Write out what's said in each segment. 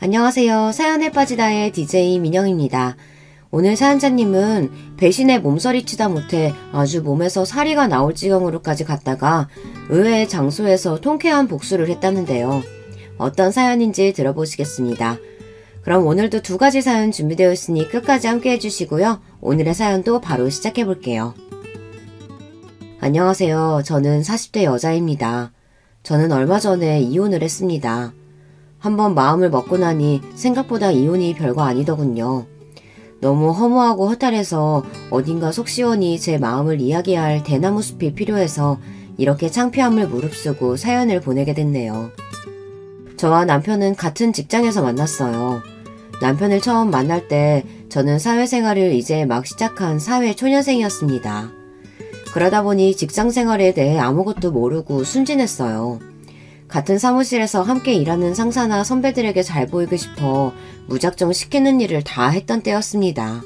안녕하세요. 사연에 빠지다의 DJ 민영입니다. 오늘 사연자님은 배신에 몸서리치다 못해 아주 몸에서 사리가 나올 지경으로까지 갔다가 의외의 장소에서 통쾌한 복수를 했다는데요. 어떤 사연인지 들어보시겠습니다. 그럼 오늘도 두 가지 사연 준비되어 있으니 끝까지 함께 해주시고요. 오늘의 사연도 바로 시작해볼게요. 안녕하세요. 저는 40대 여자입니다. 저는 얼마 전에 이혼을 했습니다. 한번 마음을 먹고 나니 생각보다 이혼이 별거 아니더군요. 너무 허무하고 허탈해서 어딘가 속 시원히 제 마음을 이야기할 대나무 숲이 필요해서 이렇게 창피함을 무릅쓰고 사연을 보내게 됐네요. 저와 남편은 같은 직장에서 만났어요. 남편을 처음 만날 때 저는 사회생활을 이제 막 시작한 사회초년생이었습니다. 그러다 보니 직장생활에 대해 아무것도 모르고 순진했어요. 같은 사무실에서 함께 일하는 상사나 선배들에게 잘 보이고 싶어 무작정 시키는 일을 다 했던 때였습니다.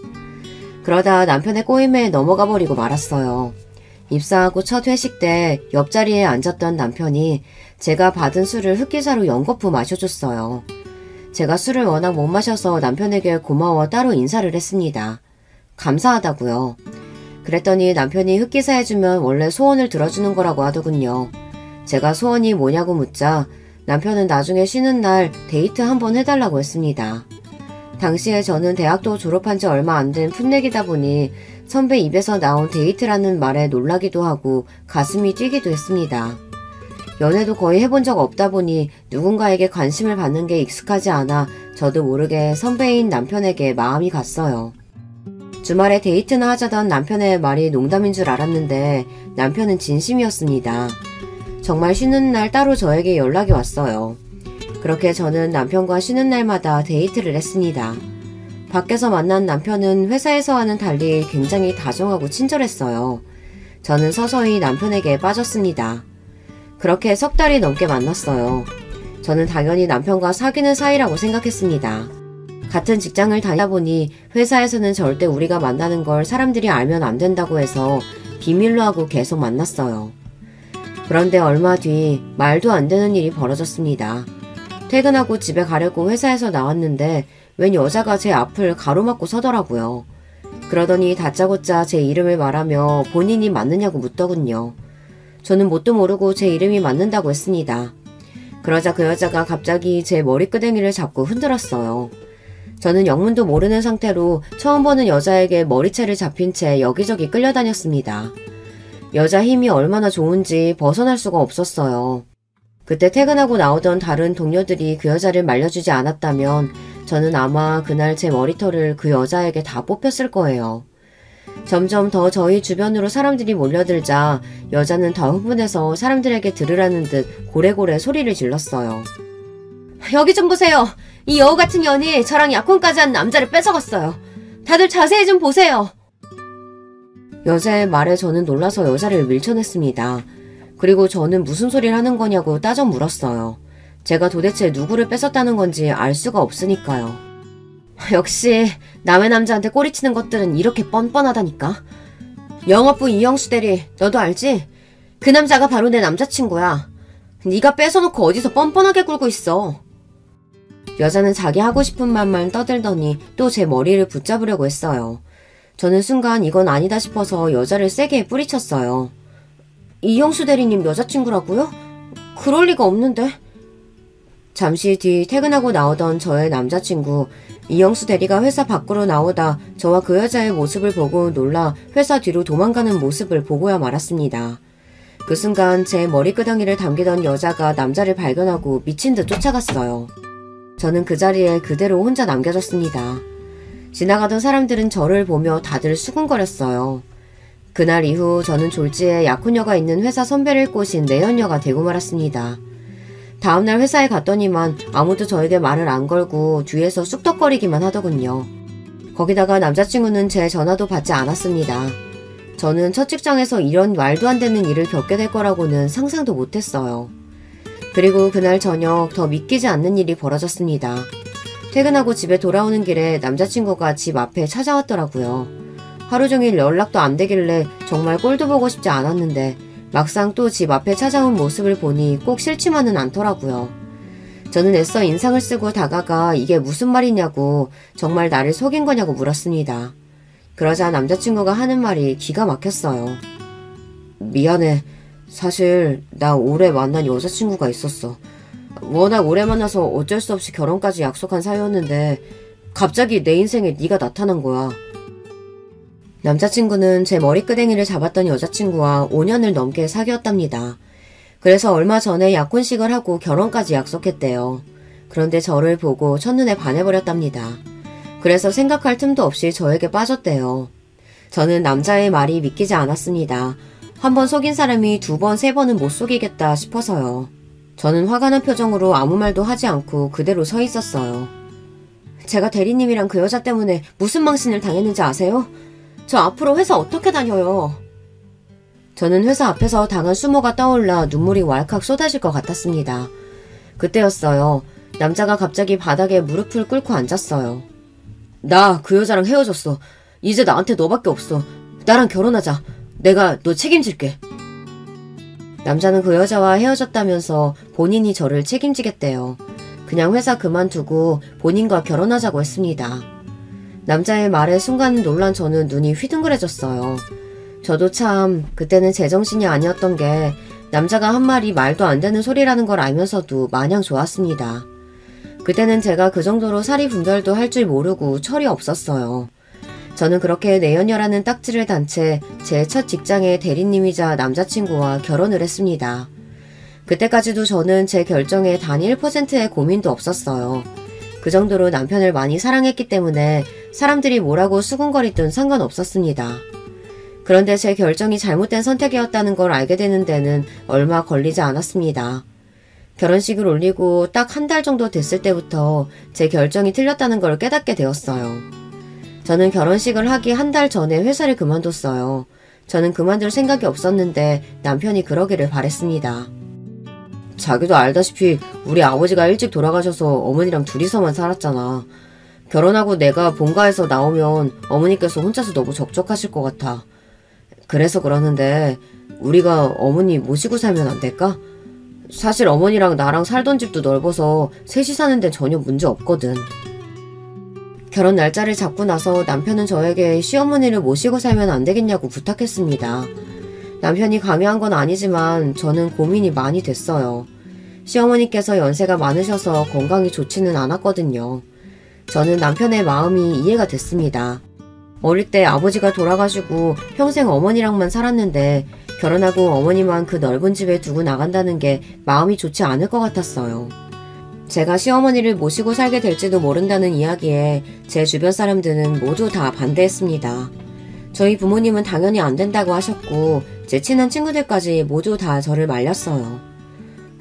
그러다 남편의 꼬임에 넘어가 버리고 말았어요. 입사하고 첫 회식 때 옆자리에 앉았던 남편이 제가 받은 술을 흑기사로 연거푸 마셔줬어요. 제가 술을 워낙 못 마셔서 남편에게 고마워 따로 인사를 했습니다. 감사하다고요. 그랬더니 남편이 흑기사 해주면 원래 소원을 들어주는 거라고 하더군요. 제가 소원이 뭐냐고 묻자 남편은 나중에 쉬는 날 데이트 한번 해달라고 했습니다. 당시에 저는 대학도 졸업한 지 얼마 안 된 풋내기다 보니 선배 입에서 나온 데이트라는 말에 놀라기도 하고 가슴이 뛰기도 했습니다. 연애도 거의 해본 적 없다 보니 누군가에게 관심을 받는 게 익숙하지 않아 저도 모르게 선배인 남편에게 마음이 갔어요. 주말에 데이트나 하자던 남편의 말이 농담인 줄 알았는데 남편은 진심이었습니다. 정말 쉬는 날 따로 저에게 연락이 왔어요. 그렇게 저는 남편과 쉬는 날마다 데이트를 했습니다. 밖에서 만난 남편은 회사에서와는 달리 굉장히 다정하고 친절했어요. 저는 서서히 남편에게 빠졌습니다. 그렇게 석 달이 넘게 만났어요. 저는 당연히 남편과 사귀는 사이라고 생각했습니다. 같은 직장을 다니다 보니 회사에서는 절대 우리가 만나는 걸 사람들이 알면 안 된다고 해서 비밀로 하고 계속 만났어요. 그런데 얼마 뒤 말도 안 되는 일이 벌어졌습니다. 퇴근하고 집에 가려고 회사에서 나왔는데 웬 여자가 제 앞을 가로막고 서더라고요. 그러더니 다짜고짜 제 이름을 말하며 본인이 맞느냐고 묻더군요. 저는 뭣도 모르고 제 이름이 맞는다고 했습니다. 그러자 그 여자가 갑자기 제 머리끄댕이를 잡고 흔들었어요. 저는 영문도 모르는 상태로 처음 보는 여자에게 머리채를 잡힌 채 여기저기 끌려다녔습니다. 여자 힘이 얼마나 좋은지 벗어날 수가 없었어요. 그때 퇴근하고 나오던 다른 동료들이 그 여자를 말려주지 않았다면 저는 아마 그날 제 머리털을 그 여자에게 다 뽑혔을 거예요. 점점 더 저희 주변으로 사람들이 몰려들자 여자는 더 흥분해서 사람들에게 들으라는 듯 고래고래 소리를 질렀어요. 여기 좀 보세요. 이 여우 같은 년이 저랑 약혼까지 한 남자를 뺏어갔어요. 다들 자세히 좀 보세요. 여자의 말에 저는 놀라서 여자를 밀쳐냈습니다. 그리고 저는 무슨 소리를 하는 거냐고 따져 물었어요. 제가 도대체 누구를 뺏었다는 건지 알 수가 없으니까요. 역시 남의 남자한테 꼬리치는 것들은 이렇게 뻔뻔하다니까. 영업부 이영수 대리, 너도 알지? 그 남자가 바로 내 남자친구야. 네가 뺏어놓고 어디서 뻔뻔하게 굴고 있어. 여자는 자기 하고 싶은 말만 떠들더니 또 제 머리를 붙잡으려고 했어요. 저는 순간 이건 아니다 싶어서 여자를 세게 뿌리쳤어요. 이영수 대리님 여자친구라고요? 그럴 리가 없는데. 잠시 뒤 퇴근하고 나오던 저의 남자친구 이영수 대리가 회사 밖으로 나오다 저와 그 여자의 모습을 보고 놀라 회사 뒤로 도망가는 모습을 보고야 말았습니다. 그 순간 제 머리끄덩이를 당기던 여자가 남자를 발견하고 미친 듯 쫓아갔어요. 저는 그 자리에 그대로 혼자 남겨졌습니다. 지나가던 사람들은 저를 보며 다들 수군거렸어요. 그날 이후 저는 졸지에 약혼녀가 있는 회사 선배를 꼬신 내연녀가 되고 말았습니다. 다음날 회사에 갔더니만 아무도 저에게 말을 안 걸고 뒤에서 쑥덕거리기만 하더군요. 거기다가 남자친구는 제 전화도 받지 않았습니다. 저는 첫 직장에서 이런 말도 안 되는 일을 겪게 될 거라고는 상상도 못했어요. 그리고 그날 저녁 더 믿기지 않는 일이 벌어졌습니다. 퇴근하고 집에 돌아오는 길에 남자친구가 집 앞에 찾아왔더라고요. 하루 종일 연락도 안 되길래 정말 꼴도 보고 싶지 않았는데 막상 또 집 앞에 찾아온 모습을 보니 꼭 싫지만은 않더라고요. 저는 애써 인상을 쓰고 다가가 이게 무슨 말이냐고 정말 나를 속인 거냐고 물었습니다. 그러자 남자친구가 하는 말이 기가 막혔어요. 미안해. 사실 나 올해 만난 여자친구가 있었어. 워낙 오래 만나서 어쩔 수 없이 결혼까지 약속한 사이였는데 갑자기 내 인생에 네가 나타난 거야. 남자친구는 제 머리끄댕이를 잡았던 여자친구와 5년을 넘게 사귀었답니다. 그래서 얼마 전에 약혼식을 하고 결혼까지 약속했대요. 그런데 저를 보고 첫눈에 반해버렸답니다. 그래서 생각할 틈도 없이 저에게 빠졌대요. 저는 남자의 말이 믿기지 않았습니다. 한 번 속인 사람이 2번, 3번은 못 속이겠다 싶어서요. 저는 화가 난 표정으로 아무 말도 하지 않고 그대로 서 있었어요. 제가 대리님이랑 그 여자 때문에 무슨 망신을 당했는지 아세요? 저 앞으로 회사 어떻게 다녀요? 저는 회사 앞에서 당한 수모가 떠올라 눈물이 왈칵 쏟아질 것 같았습니다. 그때였어요. 남자가 갑자기 바닥에 무릎을 꿇고 앉았어요. 나 그 여자랑 헤어졌어. 이제 나한테 너밖에 없어. 나랑 결혼하자. 내가 너 책임질게. 남자는 그 여자와 헤어졌다면서 본인이 저를 책임지겠대요. 그냥 회사 그만두고 본인과 결혼하자고 했습니다. 남자의 말에 순간 놀란 저는 눈이 휘둥그레졌어요. 저도 참 그때는 제정신이 아니었던 게 남자가 한 말이 말도 안 되는 소리라는 걸 알면서도 마냥 좋았습니다. 그때는 제가 그 정도로 사리 분별도 할 줄 모르고 철이 없었어요. 저는 그렇게 내연녀라는 딱지를 단 채 제 첫 직장의 대리님이자 남자친구와 결혼을 했습니다. 그때까지도 저는 제 결정에 단 1%의 고민도 없었어요. 그 정도로 남편을 많이 사랑했기 때문에 사람들이 뭐라고 수군거리든 상관없었습니다. 그런데 제 결정이 잘못된 선택이었다는 걸 알게 되는 데는 얼마 걸리지 않았습니다. 결혼식을 올리고 딱 한 달 정도 됐을 때부터 제 결정이 틀렸다는 걸 깨닫게 되었어요. 저는 결혼식을 하기 한 달 전에 회사를 그만뒀어요. 저는 그만둘 생각이 없었는데 남편이 그러기를 바랬습니다. 자기도 알다시피 우리 아버지가 일찍 돌아가셔서 어머니랑 둘이서만 살았잖아. 결혼하고 내가 본가에서 나오면 어머니께서 혼자서 너무 적적하실 것 같아. 그래서 그러는데 우리가 어머니 모시고 살면 안 될까? 사실 어머니랑 나랑 살던 집도 넓어서 셋이 사는 데는 전혀 문제 없거든. 결혼 날짜를 잡고 나서 남편은 저에게 시어머니를 모시고 살면 안 되겠냐고 부탁했습니다. 남편이 강요한 건 아니지만 저는 고민이 많이 됐어요. 시어머니께서 연세가 많으셔서 건강이 좋지는 않았거든요. 저는 남편의 마음이 이해가 됐습니다. 어릴 때 아버지가 돌아가시고 평생 어머니랑만 살았는데 결혼하고 어머니만 그 넓은 집에 두고 나간다는 게 마음이 좋지 않을 것 같았어요. 제가 시어머니를 모시고 살게 될지도 모른다는 이야기에 제 주변 사람들은 모두 다 반대했습니다. 저희 부모님은 당연히 안 된다고 하셨고 제 친한 친구들까지 모두 다 저를 말렸어요.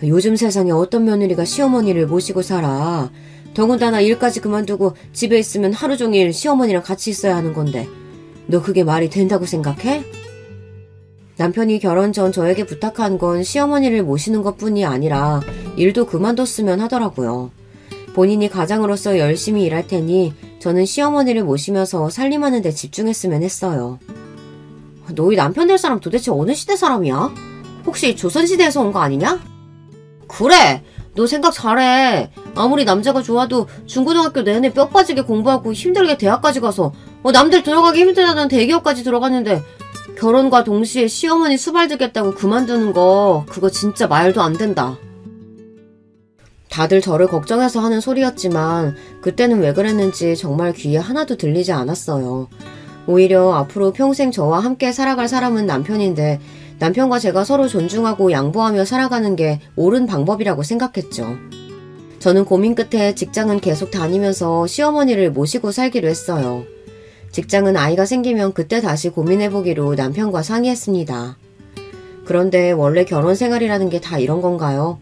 요즘 세상에 어떤 며느리가 시어머니를 모시고 살아. 더군다나 일까지 그만두고 집에 있으면 하루 종일 시어머니랑 같이 있어야 하는 건데 너 그게 말이 된다고 생각해? 남편이 결혼 전 저에게 부탁한 건 시어머니를 모시는 것뿐이 아니라 일도 그만뒀으면 하더라고요. 본인이 가장으로서 열심히 일할 테니 저는 시어머니를 모시면서 살림하는 데 집중했으면 했어요. 너희 남편 될 사람 도대체 어느 시대 사람이야? 혹시 조선시대에서 온 거 아니냐? 그래! 너 생각 잘해. 아무리 남자가 좋아도 중고등학교 내내 뼈 빠지게 공부하고 힘들게 대학까지 가서 남들 들어가기 힘들다는 대기업까지 들어갔는데 결혼과 동시에 시어머니 수발 들겠다고 그만두는 거 그거 진짜 말도 안 된다. 다들 저를 걱정해서 하는 소리였지만 그때는 왜 그랬는지 정말 귀에 하나도 들리지 않았어요. 오히려 앞으로 평생 저와 함께 살아갈 사람은 남편인데 남편과 제가 서로 존중하고 양보하며 살아가는 게 옳은 방법이라고 생각했죠. 저는 고민 끝에 직장은 계속 다니면서 시어머니를 모시고 살기로 했어요. 직장은 아이가 생기면 그때 다시 고민해보기로 남편과 상의했습니다. 그런데 원래 결혼 생활이라는 게 다 이런 건가요?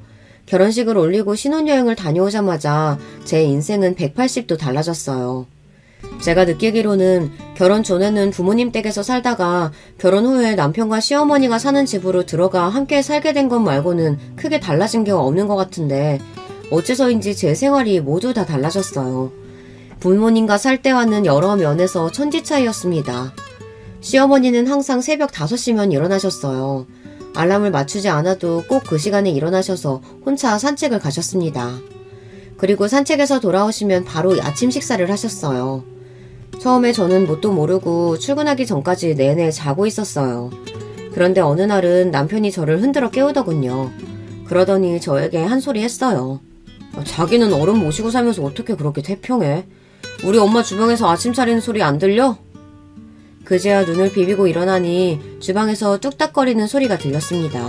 결혼식을 올리고 신혼여행을 다녀오자마자 제 인생은 180도 달라졌어요. 제가 느끼기로는 결혼 전에는 부모님 댁에서 살다가 결혼 후에 남편과 시어머니가 사는 집으로 들어가 함께 살게 된 것 말고는 크게 달라진 게 없는 것 같은데 어째서인지 제 생활이 모두 다 달라졌어요. 부모님과 살 때와는 여러 면에서 천지 차이였습니다. 시어머니는 항상 새벽 5시면 일어나셨어요. 알람을 맞추지 않아도 꼭 그 시간에 일어나셔서 혼자 산책을 가셨습니다. 그리고 산책에서 돌아오시면 바로 아침 식사를 하셨어요. 처음에 저는 뭣도 모르고 출근하기 전까지 내내 자고 있었어요. 그런데 어느 날은 남편이 저를 흔들어 깨우더군요. 그러더니 저에게 한 소리 했어요. 자기는 어른 모시고 살면서 어떻게 그렇게 태평해? 우리 엄마 주방에서 아침 차리는 소리 안 들려? 그제야 눈을 비비고 일어나니 주방에서 뚝딱거리는 소리가 들렸습니다.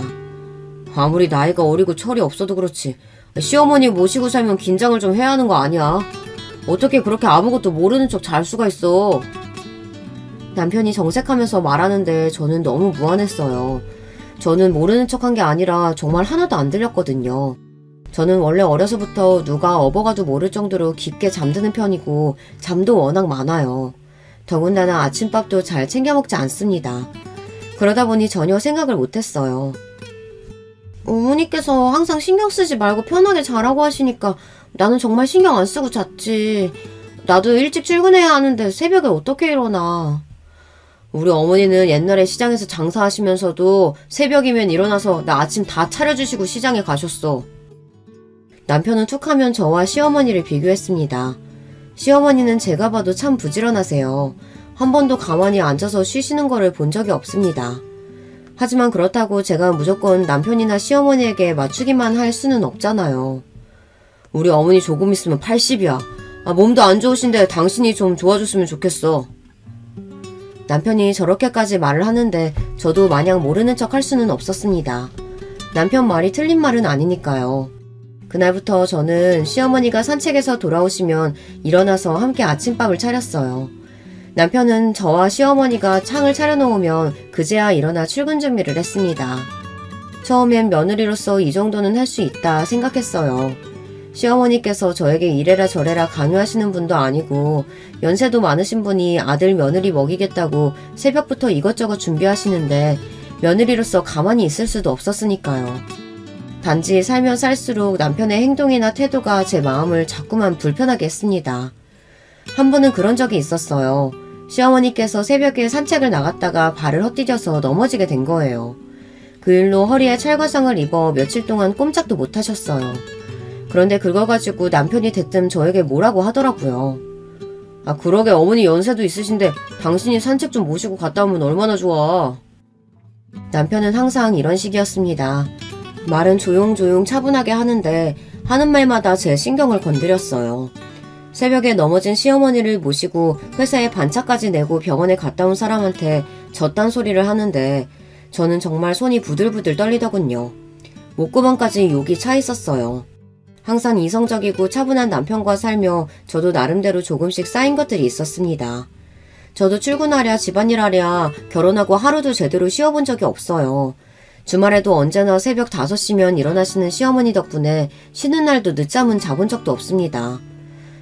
아무리 나이가 어리고 철이 없어도 그렇지 시어머니 모시고 살면 긴장을 좀 해야 하는 거 아니야? 어떻게 그렇게 아무것도 모르는 척 잘 수가 있어? 남편이 정색하면서 말하는데 저는 너무 무안했어요. 저는 모르는 척한 게 아니라 정말 하나도 안 들렸거든요. 저는 원래 어려서부터 누가 업어가도 모를 정도로 깊게 잠드는 편이고 잠도 워낙 많아요. 더군다나 아침밥도 잘 챙겨 먹지 않습니다. 그러다 보니 전혀 생각을 못했어요. 어머니께서 항상 신경 쓰지 말고 편하게 자라고 하시니까 나는 정말 신경 안 쓰고 잤지. 나도 일찍 출근해야 하는데 새벽에 어떻게 일어나. 우리 어머니는 옛날에 시장에서 장사하시면서도 새벽이면 일어나서 나 아침 다 차려주시고 시장에 가셨어. 남편은 툭하면 저와 시어머니를 비교했습니다. 시어머니는 제가 봐도 참 부지런하세요. 한 번도 가만히 앉아서 쉬시는 거를 본 적이 없습니다. 하지만 그렇다고 제가 무조건 남편이나 시어머니에게 맞추기만 할 수는 없잖아요. 우리 어머니 조금 있으면 80이야. 몸도 안 좋으신데 당신이 좀 도와줬으면 좋겠어. 남편이 저렇게까지 말을 하는데 저도 마냥 모르는 척 할 수는 없었습니다. 남편 말이 틀린 말은 아니니까요. 그날부터 저는 시어머니가 산책에서 돌아오시면 일어나서 함께 아침밥을 차렸어요. 남편은 저와 시어머니가 창을 차려놓으면 그제야 일어나 출근 준비를 했습니다. 처음엔 며느리로서 이 정도는 할 수 있다 생각했어요. 시어머니께서 저에게 이래라 저래라 강요하시는 분도 아니고 연세도 많으신 분이 아들 며느리 먹이겠다고 새벽부터 이것저것 준비하시는데 며느리로서 가만히 있을 수도 없었으니까요. 단지 살면 살수록 남편의 행동이나 태도가 제 마음을 자꾸만 불편하게 했습니다. 한 번은 그런 적이 있었어요. 시어머니께서 새벽에 산책을 나갔다가 발을 헛디뎌서 넘어지게 된 거예요. 그 일로 허리에 찰과상을 입어 며칠 동안 꼼짝도 못 하셨어요. 그런데 그거 가지고 남편이 대뜸 저에게 뭐라고 하더라고요. 그러게 어머니 연세도 있으신데 당신이 산책 좀 모시고 갔다 오면 얼마나 좋아. 남편은 항상 이런 식이었습니다. 말은 조용조용 차분하게 하는데 하는 말마다 제 신경을 건드렸어요. 새벽에 넘어진 시어머니를 모시고 회사에 반차까지 내고 병원에 갔다 온 사람한테 저딴 소리를 하는데 저는 정말 손이 부들부들 떨리더군요. 목구멍까지 욕이 차 있었어요. 항상 이성적이고 차분한 남편과 살며 저도 나름대로 조금씩 쌓인 것들이 있었습니다. 저도 출근하랴 집안일하랴 결혼하고 하루도 제대로 쉬어본 적이 없어요. 주말에도 언제나 새벽 5시면 일어나시는 시어머니 덕분에 쉬는 날도 늦잠은 자본 적도 없습니다.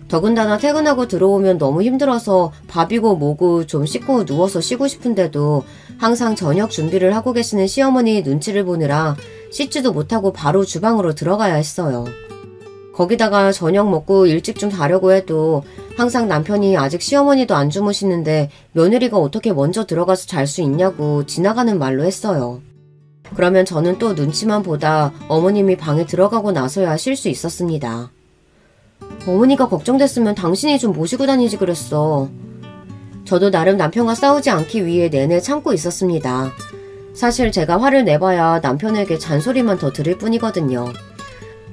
더군다나 퇴근하고 들어오면 너무 힘들어서 밥이고 뭐고 좀 씻고 누워서 쉬고 싶은데도 항상 저녁 준비를 하고 계시는 시어머니 눈치를 보느라 씻지도 못하고 바로 주방으로 들어가야 했어요. 거기다가 저녁 먹고 일찍 좀 자려고 해도 항상 남편이 아직 시어머니도 안 주무시는데 며느리가 어떻게 먼저 들어가서 잘 수 있냐고 지나가는 말로 했어요. 그러면 저는 또 눈치만 보다 어머님이 방에 들어가고 나서야 쉴 수 있었습니다. 어머니가 걱정됐으면 당신이 좀 모시고 다니지 그랬어. 저도 나름 남편과 싸우지 않기 위해 내내 참고 있었습니다. 사실 제가 화를 내봐야 남편에게 잔소리만 더 들을 뿐이거든요.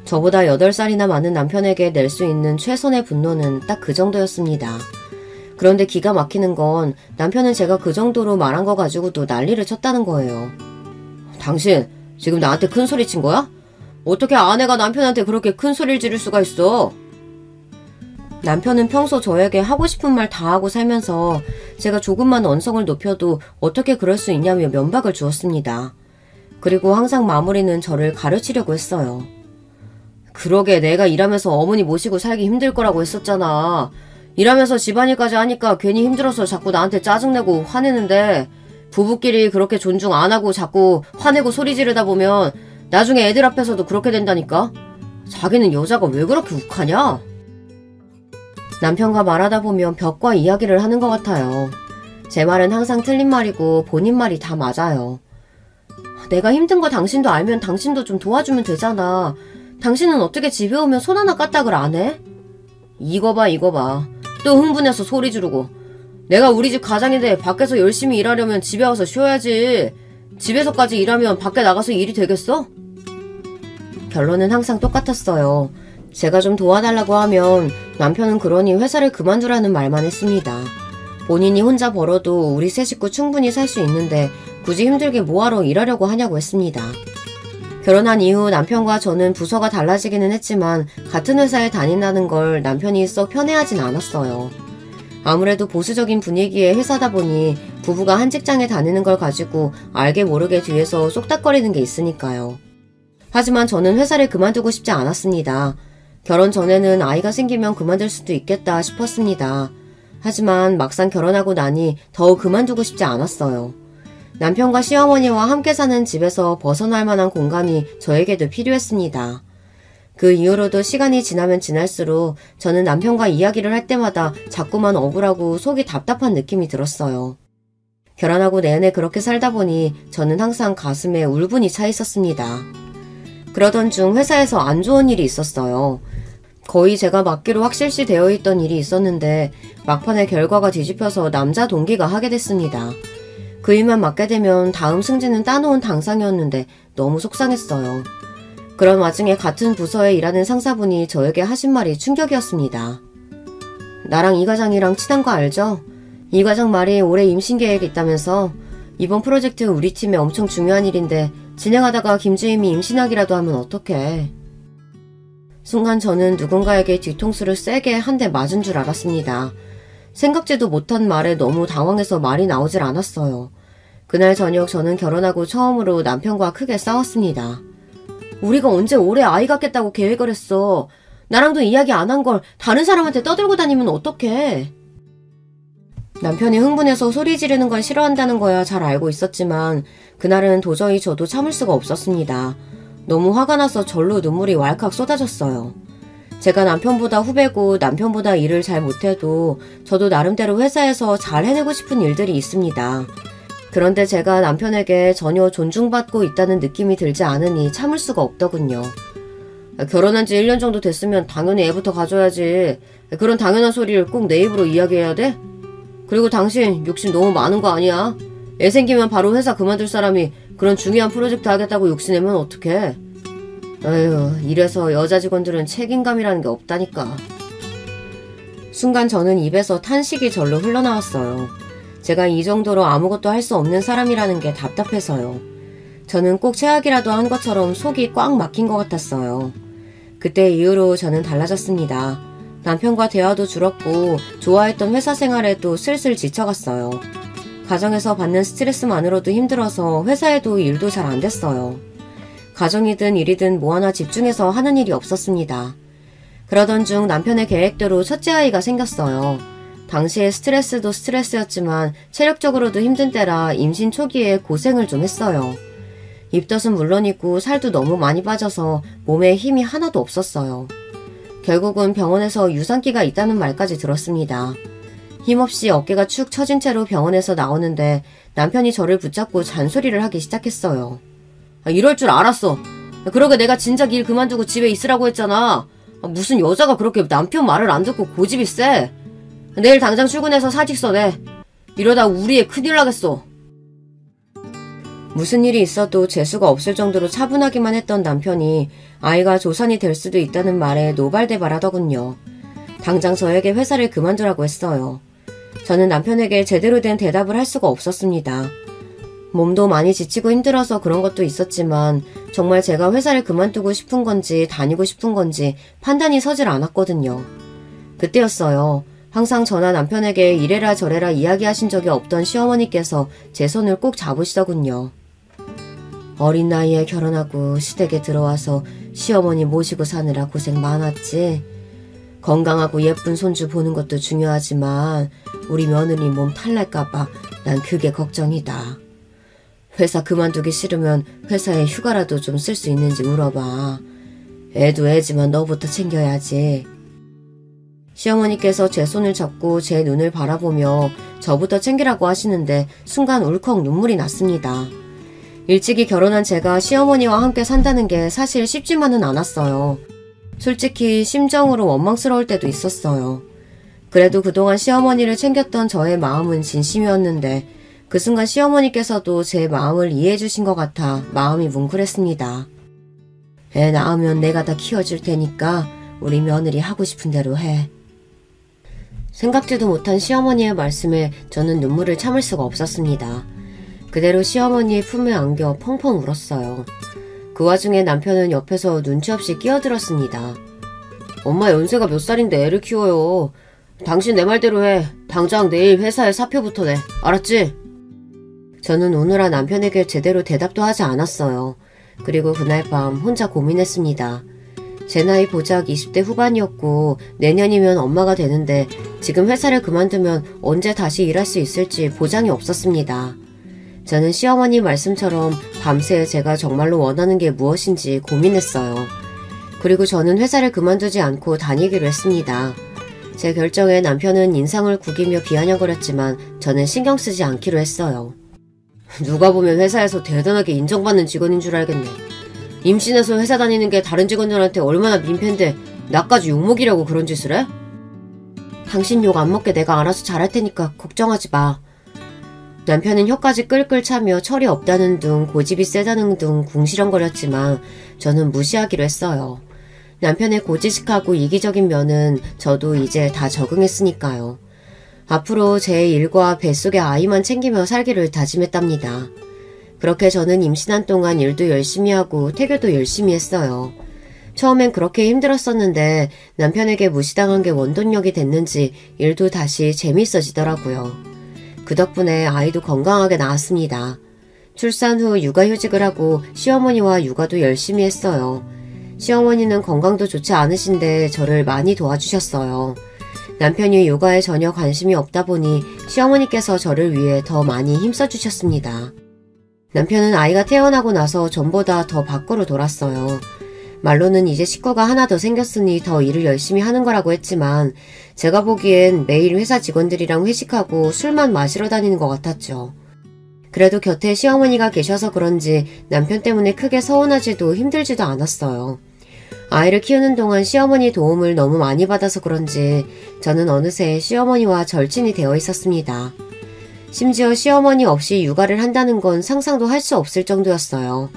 저보다 8살이나 많은 남편에게 낼 수 있는 최선의 분노는 딱 그 정도였습니다. 그런데 기가 막히는 건 남편은 제가 그 정도로 말한 거 가지고도 난리를 쳤다는 거예요. 당신 지금 나한테 큰 소리 친 거야? 어떻게 아내가 남편한테 그렇게 큰 소리를 지를 수가 있어? 남편은 평소 저에게 하고 싶은 말 다 하고 살면서 제가 조금만 언성을 높여도 어떻게 그럴 수 있냐며 면박을 주었습니다. 그리고 항상 마무리는 저를 가르치려고 했어요. 그러게 내가 일하면서 어머니 모시고 살기 힘들 거라고 했었잖아. 일하면서 집안일까지 하니까 괜히 힘들어서 자꾸 나한테 짜증내고 화내는데 부부끼리 그렇게 존중 안 하고 자꾸 화내고 소리 지르다 보면 나중에 애들 앞에서도 그렇게 된다니까? 자기는 여자가 왜 그렇게 욱하냐? 남편과 말하다 보면 벽과 이야기를 하는 것 같아요. 제 말은 항상 틀린 말이고 본인 말이 다 맞아요. 내가 힘든 거 당신도 알면 당신도 좀 도와주면 되잖아. 당신은 어떻게 집에 오면 손 하나 까딱을 안 해? 이거 봐, 이거 봐. 또 흥분해서 소리 지르고. 내가 우리 집 가장인데 밖에서 열심히 일하려면 집에 와서 쉬어야지. 집에서까지 일하면 밖에 나가서 일이 되겠어? 결론은 항상 똑같았어요. 제가 좀 도와달라고 하면 남편은 그러니 회사를 그만두라는 말만 했습니다. 본인이 혼자 벌어도 우리 세 식구 충분히 살 수 있는데 굳이 힘들게 뭐하러 일하려고 하냐고 했습니다. 결혼한 이후 남편과 저는 부서가 달라지기는 했지만 같은 회사에 다닌다는 걸 남편이 썩 편해하진 않았어요. 아무래도 보수적인 분위기의 회사다 보니 부부가 한 직장에 다니는 걸 가지고 알게 모르게 뒤에서 쏙닥거리는 게 있으니까요. 하지만 저는 회사를 그만두고 싶지 않았습니다. 결혼 전에는 아이가 생기면 그만둘 수도 있겠다 싶었습니다. 하지만 막상 결혼하고 나니 더욱 그만두고 싶지 않았어요. 남편과 시어머니와 함께 사는 집에서 벗어날 만한 공간이 저에게도 필요했습니다. 그 이후로도 시간이 지나면 지날수록 저는 남편과 이야기를 할 때마다 자꾸만 억울하고 속이 답답한 느낌이 들었어요. 결혼하고 내내 그렇게 살다 보니 저는 항상 가슴에 울분이 차 있었습니다. 그러던 중 회사에서 안 좋은 일이 있었어요. 거의 제가 맡기로 확실시 되어 있던 일이 있었는데 막판에 결과가 뒤집혀서 남자 동기가 하게 됐습니다. 그 일만 맡게 되면 다음 승진은 따놓은 당상이었는데 너무 속상했어요. 그런 와중에 같은 부서에 일하는 상사분이 저에게 하신 말이 충격이었습니다. 나랑 이 과장이랑 친한 거 알죠? 이 과장 말이 올해 임신 계획이 있다면서 이번 프로젝트 우리 팀에 엄청 중요한 일인데 진행하다가 김주임이 임신하기라도 하면 어떡해. 순간 저는 누군가에게 뒤통수를 세게 한 대 맞은 줄 알았습니다. 생각지도 못한 말에 너무 당황해서 말이 나오질 않았어요. 그날 저녁 저는 결혼하고 처음으로 남편과 크게 싸웠습니다. 우리가 언제 올해 아이 갖겠다고 계획을 했어. 나랑도 이야기 안 한 걸 다른 사람한테 떠들고 다니면 어떡해. 남편이 흥분해서 소리 지르는 걸 싫어한다는 거야 잘 알고 있었지만 그날은 도저히 저도 참을 수가 없었습니다. 너무 화가 나서 절로 눈물이 왈칵 쏟아졌어요. 제가 남편보다 후배고 남편보다 일을 잘 못해도 저도 나름대로 회사에서 잘 해내고 싶은 일들이 있습니다. 그런데 제가 남편에게 전혀 존중받고 있다는 느낌이 들지 않으니 참을 수가 없더군요. 결혼한 지 1년 정도 됐으면 당연히 애부터 가져야지. 그런 당연한 소리를 꼭 내 입으로 이야기해야 돼? 그리고 당신 욕심 너무 많은 거 아니야? 애 생기면 바로 회사 그만둘 사람이 그런 중요한 프로젝트 하겠다고 욕심내면 어떡해? 에휴, 이래서 여자 직원들은 책임감이라는 게 없다니까. 순간 저는 입에서 탄식이 절로 흘러나왔어요. 제가 이 정도로 아무것도 할 수 없는 사람이라는 게 답답해서요. 저는 꼭 최악이라도 한 것처럼 속이 꽉 막힌 것 같았어요. 그때 이후로 저는 달라졌습니다. 남편과 대화도 줄었고 좋아했던 회사 생활에도 슬슬 지쳐갔어요. 가정에서 받는 스트레스만으로도 힘들어서 회사에도 일도 잘 안 됐어요. 가정이든 일이든 뭐 하나 집중해서 하는 일이 없었습니다. 그러던 중 남편의 계획대로 첫째 아이가 생겼어요. 당시에 스트레스도 스트레스였지만 체력적으로도 힘든 때라 임신 초기에 고생을 좀 했어요. 입덧은 물론이고 살도 너무 많이 빠져서 몸에 힘이 하나도 없었어요. 결국은 병원에서 유산기가 있다는 말까지 들었습니다. 힘없이 어깨가 축 처진 채로 병원에서 나오는데 남편이 저를 붙잡고 잔소리를 하기 시작했어요. 이럴 줄 알았어. 그러게 내가 진작 일 그만두고 집에 있으라고 했잖아. 무슨 여자가 그렇게 남편 말을 안 듣고 고집이 세. 내일 당장 출근해서 사직서 내. 이러다 우리 애 큰일 나겠어. 무슨 일이 있어도 재수가 없을 정도로 차분하기만 했던 남편이 아이가 조산이 될 수도 있다는 말에 노발대발하더군요. 당장 저에게 회사를 그만두라고 했어요. 저는 남편에게 제대로 된 대답을 할 수가 없었습니다. 몸도 많이 지치고 힘들어서 그런 것도 있었지만 정말 제가 회사를 그만두고 싶은 건지 다니고 싶은 건지 판단이 서질 않았거든요. 그때였어요. 항상 저나 남편에게 이래라 저래라 이야기하신 적이 없던 시어머니께서 제 손을 꼭 잡으시더군요. 어린 나이에 결혼하고 시댁에 들어와서 시어머니 모시고 사느라 고생 많았지. 건강하고 예쁜 손주 보는 것도 중요하지만 우리 며느리 몸 탈날까봐 난 그게 걱정이다. 회사 그만두기 싫으면 회사에 휴가라도 좀 쓸 수 있는지 물어봐. 애도 애지만 너부터 챙겨야지. 시어머니께서 제 손을 잡고 제 눈을 바라보며 저부터 챙기라고 하시는데 순간 울컥 눈물이 났습니다. 일찍이 결혼한 제가 시어머니와 함께 산다는 게 사실 쉽지만은 않았어요. 솔직히 심정으로 원망스러울 때도 있었어요. 그래도 그동안 시어머니를 챙겼던 저의 마음은 진심이었는데 그 순간 시어머니께서도 제 마음을 이해해 주신 것 같아 마음이 뭉클했습니다. 애 낳으면 내가 다 키워줄 테니까 우리 며느리 하고 싶은 대로 해. 생각지도 못한 시어머니의 말씀에 저는 눈물을 참을 수가 없었습니다. 그대로 시어머니의 품에 안겨 펑펑 울었어요. 그 와중에 남편은 옆에서 눈치 없이 끼어들었습니다. 엄마 연세가 몇 살인데 애를 키워요. 당신 내 말대로 해. 당장 내일 회사에 사표부터 내. 알았지? 저는 오늘아 남편에게 제대로 대답도 하지 않았어요. 그리고 그날 밤 혼자 고민했습니다. 제 나이 보작 20대 후반이었고 내년이면 엄마가 되는데 지금 회사를 그만두면 언제 다시 일할 수 있을지 보장이 없었습니다. 저는 시어머니 말씀처럼 밤새 제가 정말로 원하는 게 무엇인지 고민했어요. 그리고 저는 회사를 그만두지 않고 다니기로 했습니다. 제 결정에 남편은 인상을 구기며 비아냥거렸지만 저는 신경 쓰지 않기로 했어요. 누가 보면 회사에서 대단하게 인정받는 직원인 줄 알겠네. 임신해서 회사 다니는 게 다른 직원들한테 얼마나 민폐인데 나까지 욕먹이려고 그런 짓을 해? 당신 욕 안 먹게 내가 알아서 잘할 테니까 걱정하지 마. 남편은 혀까지 끌끌 차며 철이 없다는 둥 고집이 세다는 둥 궁시렁거렸지만 저는 무시하기로 했어요. 남편의 고지식하고 이기적인 면은 저도 이제 다 적응했으니까요. 앞으로 제 일과 뱃속의 아이만 챙기며 살기를 다짐했답니다. 그렇게 저는 임신한 동안 일도 열심히 하고 태교도 열심히 했어요. 처음엔 그렇게 힘들었었는데 남편에게 무시당한 게 원동력이 됐는지 일도 다시 재미있어지더라고요. 그 덕분에 아이도 건강하게 낳았습니다. 출산 후 육아휴직을 하고 시어머니와 육아도 열심히 했어요. 시어머니는 건강도 좋지 않으신데 저를 많이 도와주셨어요. 남편이 육아에 전혀 관심이 없다 보니 시어머니께서 저를 위해 더 많이 힘써주셨습니다. 남편은 아이가 태어나고 나서 전보다 더 밖으로 돌았어요. 말로는 이제 식구가 하나 더 생겼으니 더 일을 열심히 하는 거라고 했지만 제가 보기엔 매일 회사 직원들이랑 회식하고 술만 마시러 다니는 것 같았죠. 그래도 곁에 시어머니가 계셔서 그런지 남편 때문에 크게 서운하지도 힘들지도 않았어요. 아이를 키우는 동안 시어머니 도움을 너무 많이 받아서 그런지 저는 어느새 시어머니와 절친이 되어 있었습니다. 심지어 시어머니 없이 육아를 한다는 건 상상도 할 수 없을 정도였어요.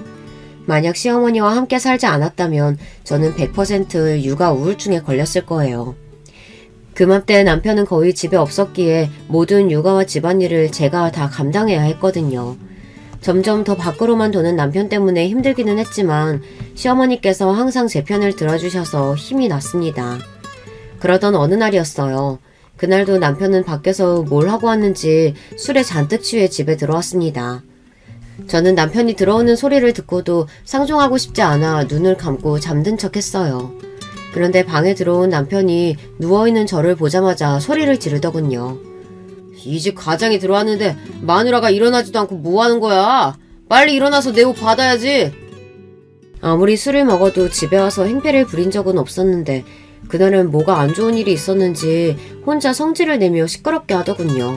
만약 시어머니와 함께 살지 않았다면 저는 100% 육아 우울증에 걸렸을 거예요. 그맘때 남편은 거의 집에 없었기에 모든 육아와 집안일을 제가 다 감당해야 했거든요. 점점 더 밖으로만 도는 남편 때문에 힘들기는 했지만 시어머니께서 항상 제 편을 들어주셔서 힘이 났습니다. 그러던 어느 날이었어요. 그날도 남편은 밖에서 뭘 하고 왔는지 술에 잔뜩 취해 집에 들어왔습니다. 저는 남편이 들어오는 소리를 듣고도 상종하고 싶지 않아 눈을 감고 잠든 척 했어요. 그런데 방에 들어온 남편이 누워있는 저를 보자마자 소리를 지르더군요. 이 집 가장이 들어왔는데 마누라가 일어나지도 않고 뭐하는 거야? 빨리 일어나서 내 옷 받아야지. 아무리 술을 먹어도 집에 와서 행패를 부린 적은 없었는데 그날은 뭐가 안 좋은 일이 있었는지 혼자 성질을 내며 시끄럽게 하더군요.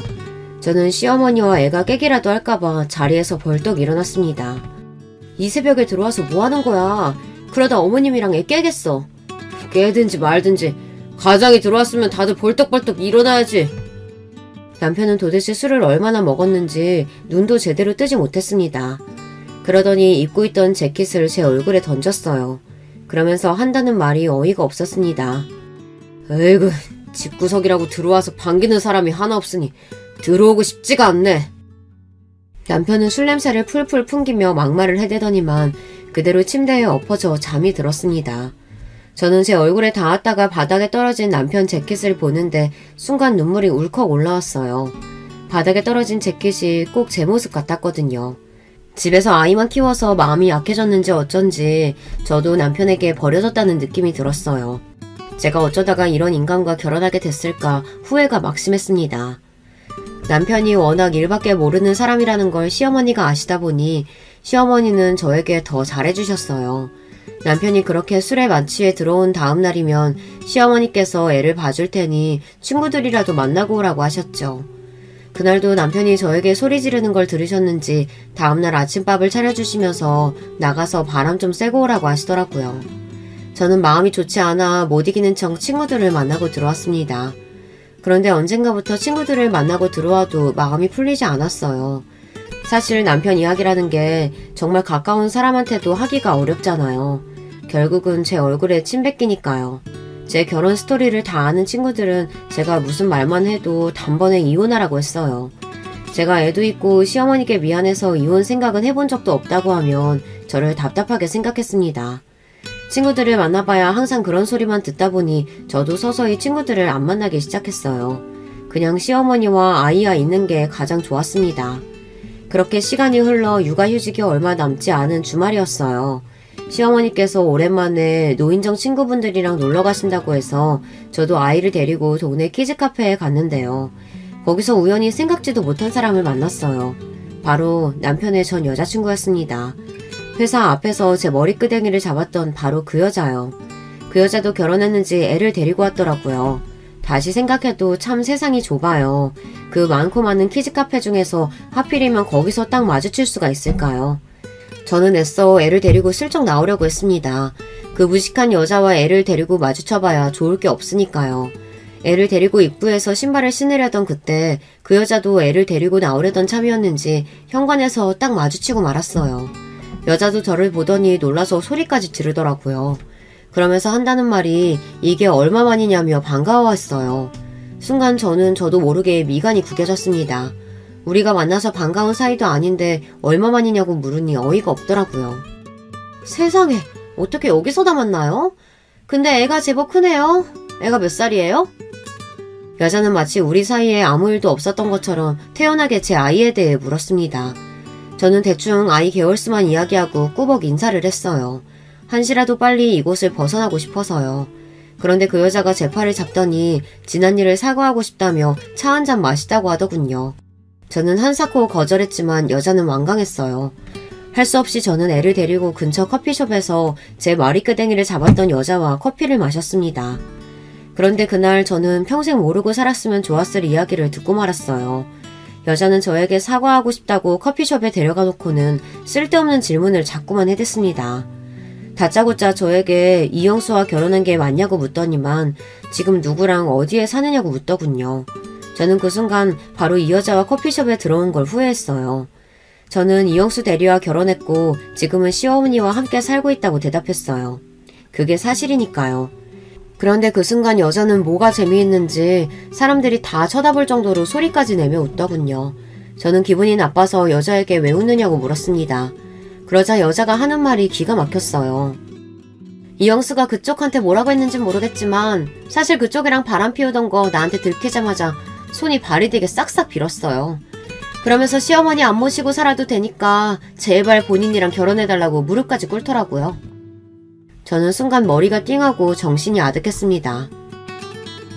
저는 시어머니와 애가 깨기라도 할까봐 자리에서 벌떡 일어났습니다. 이 새벽에 들어와서 뭐하는 거야? 그러다 어머님이랑 애 깨겠어. 깨든지 말든지 가장이 들어왔으면 다들 벌떡벌떡 일어나야지. 남편은 도대체 술을 얼마나 먹었는지 눈도 제대로 뜨지 못했습니다. 그러더니 입고 있던 재킷을 제 얼굴에 던졌어요. 그러면서 한다는 말이 어이가 없었습니다. 에이구, 집구석이라고 들어와서 반기는 사람이 하나 없으니 들어오고 싶지가 않네. 남편은 술 냄새를 풀풀 풍기며 막말을 해대더니만 그대로 침대에 엎어져 잠이 들었습니다. 저는 제 얼굴에 닿았다가 바닥에 떨어진 남편 재킷을 보는데 순간 눈물이 울컥 올라왔어요. 바닥에 떨어진 재킷이 꼭 제 모습 같았거든요. 집에서 아이만 키워서 마음이 약해졌는지 어쩐지 저도 남편에게 버려졌다는 느낌이 들었어요. 제가 어쩌다가 이런 인간과 결혼하게 됐을까 후회가 막심했습니다. 남편이 워낙 일밖에 모르는 사람이라는 걸 시어머니가 아시다 보니 시어머니는 저에게 더 잘해주셨어요. 남편이 그렇게 술에 만취해 들어온 다음 날이면 시어머니께서 애를 봐줄 테니 친구들이라도 만나고 오라고 하셨죠. 그날도 남편이 저에게 소리 지르는 걸 들으셨는지 다음날 아침밥을 차려주시면서 나가서 바람 좀 쐬고 오라고 하시더라고요. 저는 마음이 좋지 않아 못 이기는 척 친구들을 만나고 들어왔습니다. 그런데 언젠가부터 친구들을 만나고 들어와도 마음이 풀리지 않았어요. 사실 남편 이야기라는 게 정말 가까운 사람한테도 하기가 어렵잖아요. 결국은 제 얼굴에 침 뱉기니까요. 제 결혼 스토리를 다 아는 친구들은 제가 무슨 말만 해도 단번에 이혼하라고 했어요. 제가 애도 있고 시어머니께 미안해서 이혼 생각은 해본 적도 없다고 하면 저를 답답하게 생각했습니다. 친구들을 만나봐야 항상 그런 소리만 듣다 보니 저도 서서히 친구들을 안 만나기 시작했어요. 그냥 시어머니와 아이와 있는 게 가장 좋았습니다. 그렇게 시간이 흘러 육아휴직이 얼마 남지 않은 주말이었어요. 시어머니께서 오랜만에 노인정 친구분들이랑 놀러 가신다고 해서 저도 아이를 데리고 동네 키즈카페에 갔는데요. 거기서 우연히 생각지도 못한 사람을 만났어요. 바로 남편의 전 여자친구였습니다. 회사 앞에서 제 머리끄댕이를 잡았던 바로 그 여자요. 그 여자도 결혼했는지 애를 데리고 왔더라고요. 다시 생각해도 참 세상이 좁아요. 그 많고 많은 키즈카페 중에서 하필이면 거기서 딱 마주칠 수가 있을까요? 저는 애써 애를 데리고 슬쩍 나오려고 했습니다. 그 무식한 여자와 애를 데리고 마주쳐봐야 좋을 게 없으니까요. 애를 데리고 입구에서 신발을 신으려던 그때 그 여자도 애를 데리고 나오려던 참이었는지 현관에서 딱 마주치고 말았어요. 여자도 저를 보더니 놀라서 소리까지 지르더라고요. 그러면서 한다는 말이 이게 얼마만이냐며 반가워했어요. 순간 저도 모르게 미간이 구겨졌습니다. 우리가 만나서 반가운 사이도 아닌데 얼마만이냐고 물으니 어이가 없더라고요. 세상에, 어떻게 여기서 다 만나요? 근데 애가 제법 크네요. 애가 몇 살이에요? 여자는 마치 우리 사이에 아무 일도 없었던 것처럼 태연하게 제 아이에 대해 물었습니다. 저는 대충 아이 개월수만 이야기하고 꾸벅 인사를 했어요. 한시라도 빨리 이곳을 벗어나고 싶어서요. 그런데 그 여자가 제 팔을 잡더니 지난 일을 사과하고 싶다며 차 한 잔 마시자고 하더군요. 저는 한사코 거절했지만 여자는 완강했어요. 할 수 없이 저는 애를 데리고 근처 커피숍에서 제 머리끄댕이를 잡았던 여자와 커피를 마셨습니다. 그런데 그날 저는 평생 모르고 살았으면 좋았을 이야기를 듣고 말았어요. 여자는 저에게 사과하고 싶다고 커피숍에 데려가 놓고는 쓸데없는 질문을 자꾸만 해댔습니다. 다짜고짜 저에게 이영수와 결혼한 게 맞냐고 묻더니만 지금 누구랑 어디에 사느냐고 묻더군요. 저는 그 순간 바로 이 여자와 커피숍에 들어온 걸 후회했어요. 저는 이영수 대리와 결혼했고 지금은 시어머니와 함께 살고 있다고 대답했어요. 그게 사실이니까요. 그런데 그 순간 여자는 뭐가 재미있는지 사람들이 다 쳐다볼 정도로 소리까지 내며 웃더군요. 저는 기분이 나빠서 여자에게 왜 웃느냐고 물었습니다. 그러자 여자가 하는 말이 기가 막혔어요. 이영수가 그쪽한테 뭐라고 했는진 모르겠지만 사실 그쪽이랑 바람 피우던 거 나한테 들키자마자 손이 발이 되게 싹싹 빌었어요. 그러면서 시어머니 안 모시고 살아도 되니까 제발 본인이랑 결혼해달라고 무릎까지 꿇더라고요. 저는 순간 머리가 띵하고 정신이 아득했습니다.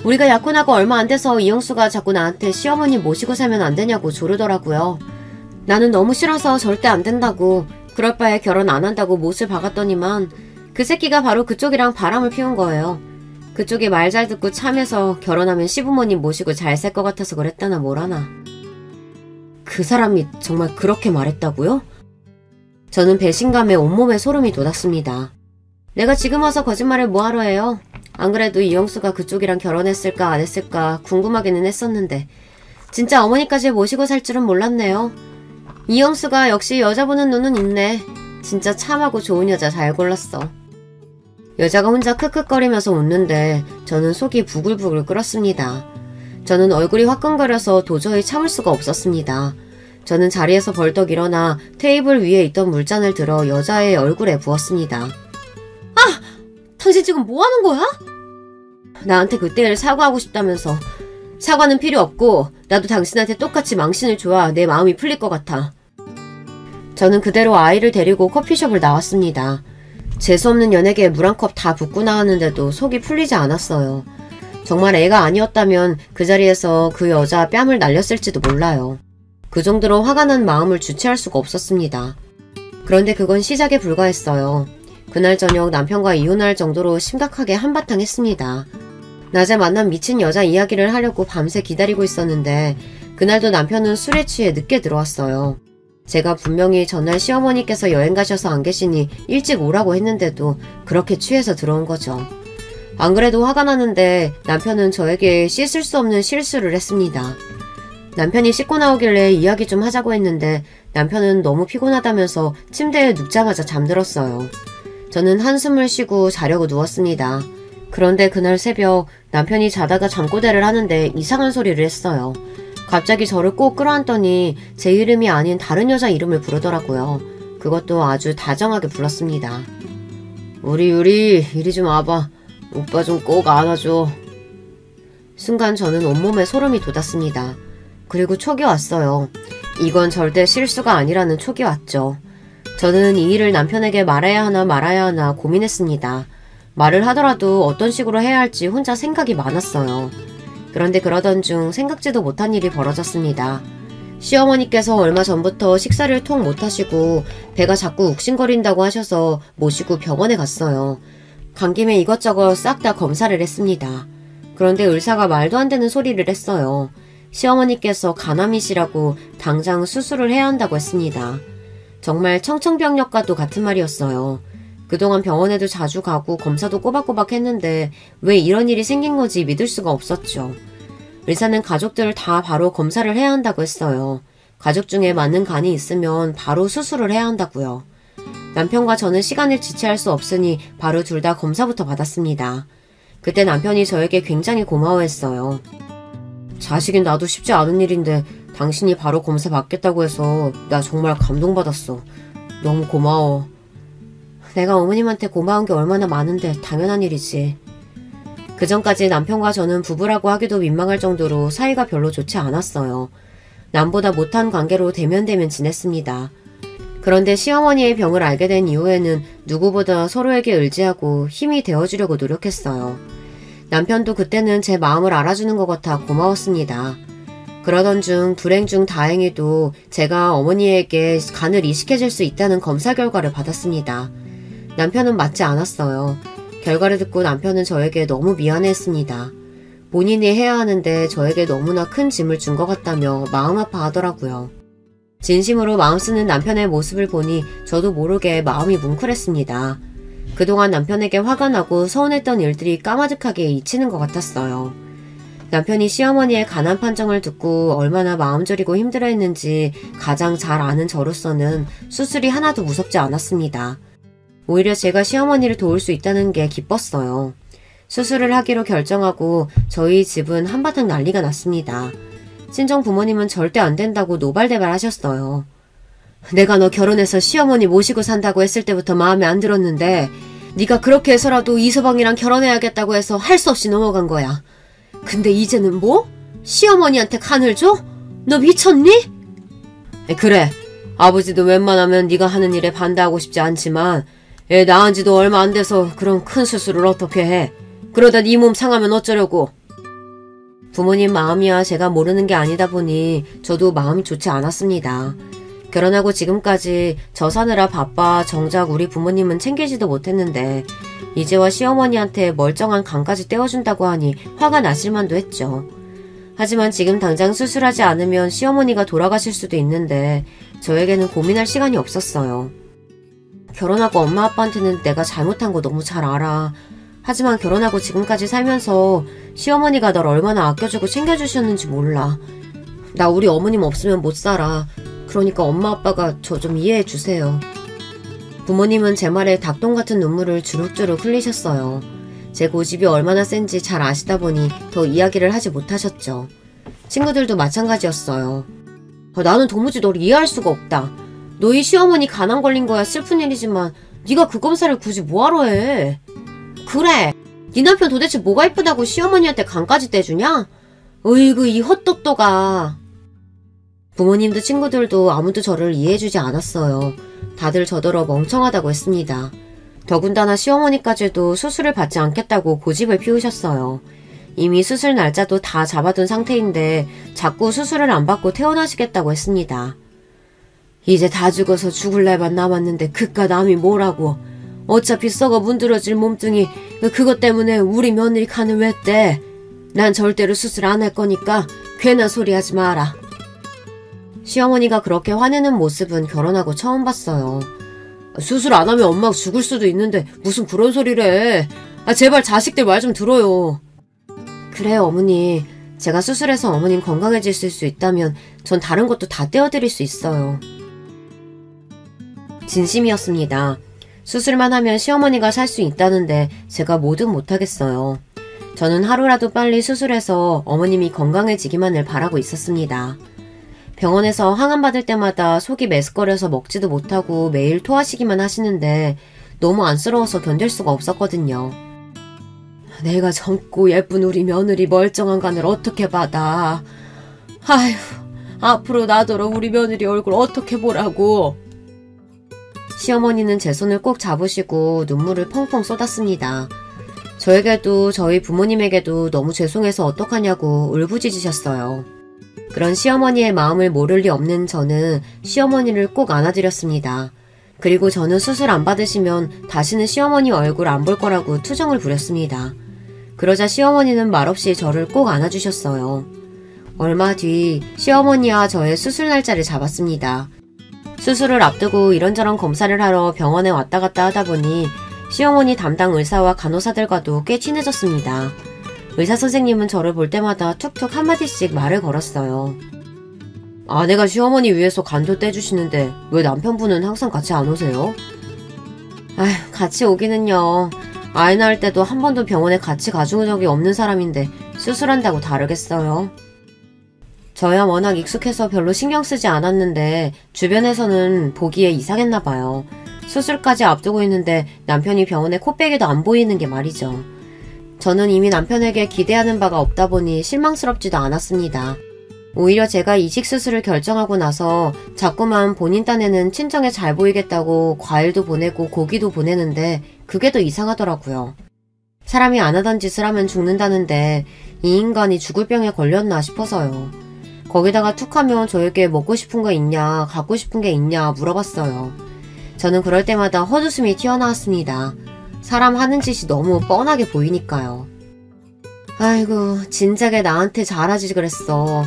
우리가 약혼하고 얼마 안 돼서 이영수가 자꾸 나한테 시어머니 모시고 살면 안 되냐고 조르더라고요. 나는 너무 싫어서 절대 안 된다고, 그럴 바에 결혼 안 한다고 못을 박았더니만 그 새끼가 바로 그쪽이랑 바람을 피운 거예요. 그쪽이 말 잘 듣고 참여서 결혼하면 시부모님 모시고 잘 살 것 같아서 그랬다나 뭐라나. 그 사람이 정말 그렇게 말했다고요? 저는 배신감에 온몸에 소름이 돋았습니다. 내가 지금 와서 거짓말을 뭐하러 해요? 안 그래도 이영수가 그쪽이랑 결혼했을까 안 했을까 궁금하기는 했었는데 진짜 어머니까지 모시고 살 줄은 몰랐네요. 이영수가 역시 여자 보는 눈은 있네. 진짜 참하고 좋은 여자 잘 골랐어. 여자가 혼자 크크거리면서 웃는데 저는 속이 부글부글 끓었습니다. 저는 얼굴이 화끈거려서 도저히 참을 수가 없었습니다. 저는 자리에서 벌떡 일어나 테이블 위에 있던 물잔을 들어 여자의 얼굴에 부었습니다. 아! 당신 지금 뭐 하는 거야? 나한테 그때 일 사과하고 싶다면서. 사과는 필요 없고 나도 당신한테 똑같이 망신을 줘야 내 마음이 풀릴 것 같아. 저는 그대로 아이를 데리고 커피숍을 나왔습니다. 재수없는 연예계에 물 한 컵 다 붓고 나왔는데도 속이 풀리지 않았어요. 정말 애가 아니었다면 그 자리에서 그 여자 뺨을 날렸을지도 몰라요. 그 정도로 화가 난 마음을 주체할 수가 없었습니다. 그런데 그건 시작에 불과했어요. 그날 저녁 남편과 이혼할 정도로 심각하게 한바탕 했습니다. 낮에 만난 미친 여자 이야기를 하려고 밤새 기다리고 있었는데 그날도 남편은 술에 취해 늦게 들어왔어요. 제가 분명히 전날 시어머니께서 여행 가셔서 안 계시니 일찍 오라고 했는데도 그렇게 취해서 들어온 거죠. 안 그래도 화가 나는데 남편은 저에게 씻을 수 없는 실수를 했습니다. 남편이 씻고 나오길래 이야기 좀 하자고 했는데 남편은 너무 피곤하다면서 침대에 눕자마자 잠들었어요. 저는 한숨을 쉬고 자려고 누웠습니다. 그런데 그날 새벽 남편이 자다가 잠꼬대를 하는데 이상한 소리를 했어요. 갑자기 저를 꼭 끌어안더니 제 이름이 아닌 다른 여자 이름을 부르더라고요. 그것도 아주 다정하게 불렀습니다. 우리 유리 이리 좀 와봐. 오빠 좀 꼭 안아줘. 순간 저는 온몸에 소름이 돋았습니다. 그리고 촉이 왔어요. 이건 절대 실수가 아니라는 촉이 왔죠. 저는 이 일을 남편에게 말해야 하나 말아야 하나 고민했습니다. 말을 하더라도 어떤 식으로 해야 할지 혼자 생각이 많았어요. 그런데 그러던 중 생각지도 못한 일이 벌어졌습니다. 시어머니께서 얼마 전부터 식사를 통 못하시고 배가 자꾸 욱신거린다고 하셔서 모시고 병원에 갔어요. 간 김에 이것저것 싹 다 검사를 했습니다. 그런데 의사가 말도 안 되는 소리를 했어요. 시어머니께서 간암이시라고 당장 수술을 해야 한다고 했습니다. 정말 청천벽력과도 같은 말이었어요. 그동안 병원에도 자주 가고 검사도 꼬박꼬박 했는데 왜 이런 일이 생긴 건지 믿을 수가 없었죠. 의사는 가족들 다 바로 검사를 해야 한다고 했어요. 가족 중에 맞는 간이 있으면 바로 수술을 해야 한다고요. 남편과 저는 시간을 지체할 수 없으니 바로 둘 다 검사부터 받았습니다. 그때 남편이 저에게 굉장히 고마워했어요. 자식인 나도 쉽지 않은 일인데 당신이 바로 검사 받겠다고 해서 나 정말 감동받았어. 너무 고마워. 내가 어머님한테 고마운 게 얼마나 많은데 당연한 일이지. 그전까지 남편과 저는 부부라고 하기도 민망할 정도로 사이가 별로 좋지 않았어요. 남보다 못한 관계로 대면대면 지냈습니다. 그런데 시어머니의 병을 알게 된 이후에는 누구보다 서로에게 의지하고 힘이 되어주려고 노력했어요. 남편도 그때는 제 마음을 알아주는 것 같아 고마웠습니다. 그러던 중 불행 중 다행히도 제가 어머니에게 간을 이식해줄 수 있다는 검사 결과를 받았습니다. 남편은 맞지 않았어요. 결과를 듣고 남편은 저에게 너무 미안해했습니다. 본인이 해야 하는데 저에게 너무나 큰 짐을 준 것 같다며 마음 아파하더라고요. 진심으로 마음 쓰는 남편의 모습을 보니 저도 모르게 마음이 뭉클했습니다. 그동안 남편에게 화가 나고 서운했던 일들이 까마득하게 잊히는 것 같았어요. 남편이 시어머니의 간암 판정을 듣고 얼마나 마음 저리고 힘들어했는지 가장 잘 아는 저로서는 수술이 하나도 무섭지 않았습니다. 오히려 제가 시어머니를 도울 수 있다는 게 기뻤어요. 수술을 하기로 결정하고 저희 집은 한바탕 난리가 났습니다. 친정 부모님은 절대 안 된다고 노발대발 하셨어요. 내가 너 결혼해서 시어머니 모시고 산다고 했을 때부터 마음에 안 들었는데 네가 그렇게 해서라도 이서방이랑 결혼해야겠다고 해서 할 수 없이 넘어간 거야. 근데 이제는 뭐? 시어머니한테 간을 줘? 너 미쳤니? 그래. 아버지도 웬만하면 네가 하는 일에 반대하고 싶지 않지만 애 낳은 지도 얼마 안 돼서 그런 큰 수술을 어떻게 해. 그러다 네 몸 상하면 어쩌려고. 부모님 마음이야 제가 모르는 게 아니다 보니 저도 마음이 좋지 않았습니다. 결혼하고 지금까지 저 사느라 바빠 정작 우리 부모님은 챙기지도 못했는데 이제와 시어머니한테 멀쩡한 간까지 떼어준다고 하니 화가 나실 만도 했죠. 하지만 지금 당장 수술하지 않으면 시어머니가 돌아가실 수도 있는데 저에게는 고민할 시간이 없었어요. 결혼하고 엄마 아빠한테는 내가 잘못한 거 너무 잘 알아. 하지만 결혼하고 지금까지 살면서 시어머니가 널 얼마나 아껴주고 챙겨주셨는지 몰라. 나 우리 어머님 없으면 못 살아. 그러니까 엄마 아빠가 저 좀 이해해 주세요. 부모님은 제 말에 닭똥 같은 눈물을 주룩주룩 흘리셨어요. 제 고집이 얼마나 센지 잘 아시다 보니 더 이야기를 하지 못하셨죠. 친구들도 마찬가지였어요. 나는 도무지 널 이해할 수가 없다. 너희 시어머니 간암 걸린 거야 슬픈 일이지만 네가 그 검사를 굳이 뭐하러 해. 그래. 네 남편 도대체 뭐가 이쁘다고 시어머니한테 간까지 떼주냐? 으이구 이 헛똑똑아. 부모님도 친구들도 아무도 저를 이해해주지 않았어요. 다들 저더러 멍청하다고 했습니다. 더군다나 시어머니까지도 수술을 받지 않겠다고 고집을 피우셨어요. 이미 수술 날짜도 다 잡아둔 상태인데 자꾸 수술을 안 받고 퇴원하시겠다고 했습니다. 이제 다 죽어서 죽을 날만 남았는데 그깟 남이 뭐라고. 어차피 썩어 문드러질 몸뚱이 그것 때문에 우리 며느리 간을 왜 떼? 난 절대로 수술 안 할 거니까 괜한 소리 하지 마라. 시어머니가 그렇게 화내는 모습은 결혼하고 처음 봤어요. 수술 안 하면 엄마가 죽을 수도 있는데 무슨 그런 소리래. 제발 자식들 말 좀 들어요. 그래요 어머니. 제가 수술해서 어머님 건강해지실 수 있다면 전 다른 것도 다 떼어드릴 수 있어요. 진심이었습니다. 수술만 하면 시어머니가 살 수 있다는데 제가 뭐든 못하겠어요. 저는 하루라도 빨리 수술해서 어머님이 건강해지기만을 바라고 있었습니다. 병원에서 항암받을 때마다 속이 메스꺼려서 먹지도 못하고 매일 토하시기만 하시는데 너무 안쓰러워서 견딜 수가 없었거든요. 내가 젊고 예쁜 우리 며느리 멀쩡한 간을 어떻게 받아. 아휴, 앞으로 나더러 우리 며느리 얼굴 어떻게 보라고. 시어머니는 제 손을 꼭 잡으시고 눈물을 펑펑 쏟았습니다. 저에게도 저희 부모님에게도 너무 죄송해서 어떡하냐고 울부짖으셨어요. 그런 시어머니의 마음을 모를 리 없는 저는 시어머니를 꼭 안아드렸습니다. 그리고 저는 수술 안 받으시면 다시는 시어머니 얼굴 안 볼 거라고 투정을 부렸습니다. 그러자 시어머니는 말없이 저를 꼭 안아주셨어요. 얼마 뒤 시어머니와 저의 수술 날짜를 잡았습니다. 수술을 앞두고 이런저런 검사를 하러 병원에 왔다 갔다 하다 보니 시어머니 담당 의사와 간호사들과도 꽤 친해졌습니다. 의사 선생님은 저를 볼 때마다 툭툭 한마디씩 말을 걸었어요. 아내가 시어머니 위해서 간도 떼주시는데 왜 남편분은 항상 같이 안 오세요? 아휴, 같이 오기는요. 아이 낳을 때도 한 번도 병원에 같이 가준 적이 없는 사람인데 수술한다고 다르겠어요. 저야 워낙 익숙해서 별로 신경 쓰지 않았는데 주변에서는 보기에 이상했나봐요. 수술까지 앞두고 있는데 남편이 병원에 코빼기도 안 보이는 게 말이죠. 저는 이미 남편에게 기대하는 바가 없다 보니 실망스럽지도 않았습니다. 오히려 제가 이식 수술을 결정하고 나서 자꾸만 본인 딴에는 친정에 잘 보이겠다고 과일도 보내고 고기도 보내는데 그게 더 이상하더라고요. 사람이 안 하던 짓을 하면 죽는다는데 이 인간이 죽을 병에 걸렸나 싶어서요. 거기다가 툭하면 저에게 먹고 싶은 거 있냐, 갖고 싶은 게 있냐 물어봤어요. 저는 그럴 때마다 헛웃음이 튀어나왔습니다. 사람 하는 짓이 너무 뻔하게 보이니까요. 아이고, 진작에 나한테 잘하지 그랬어.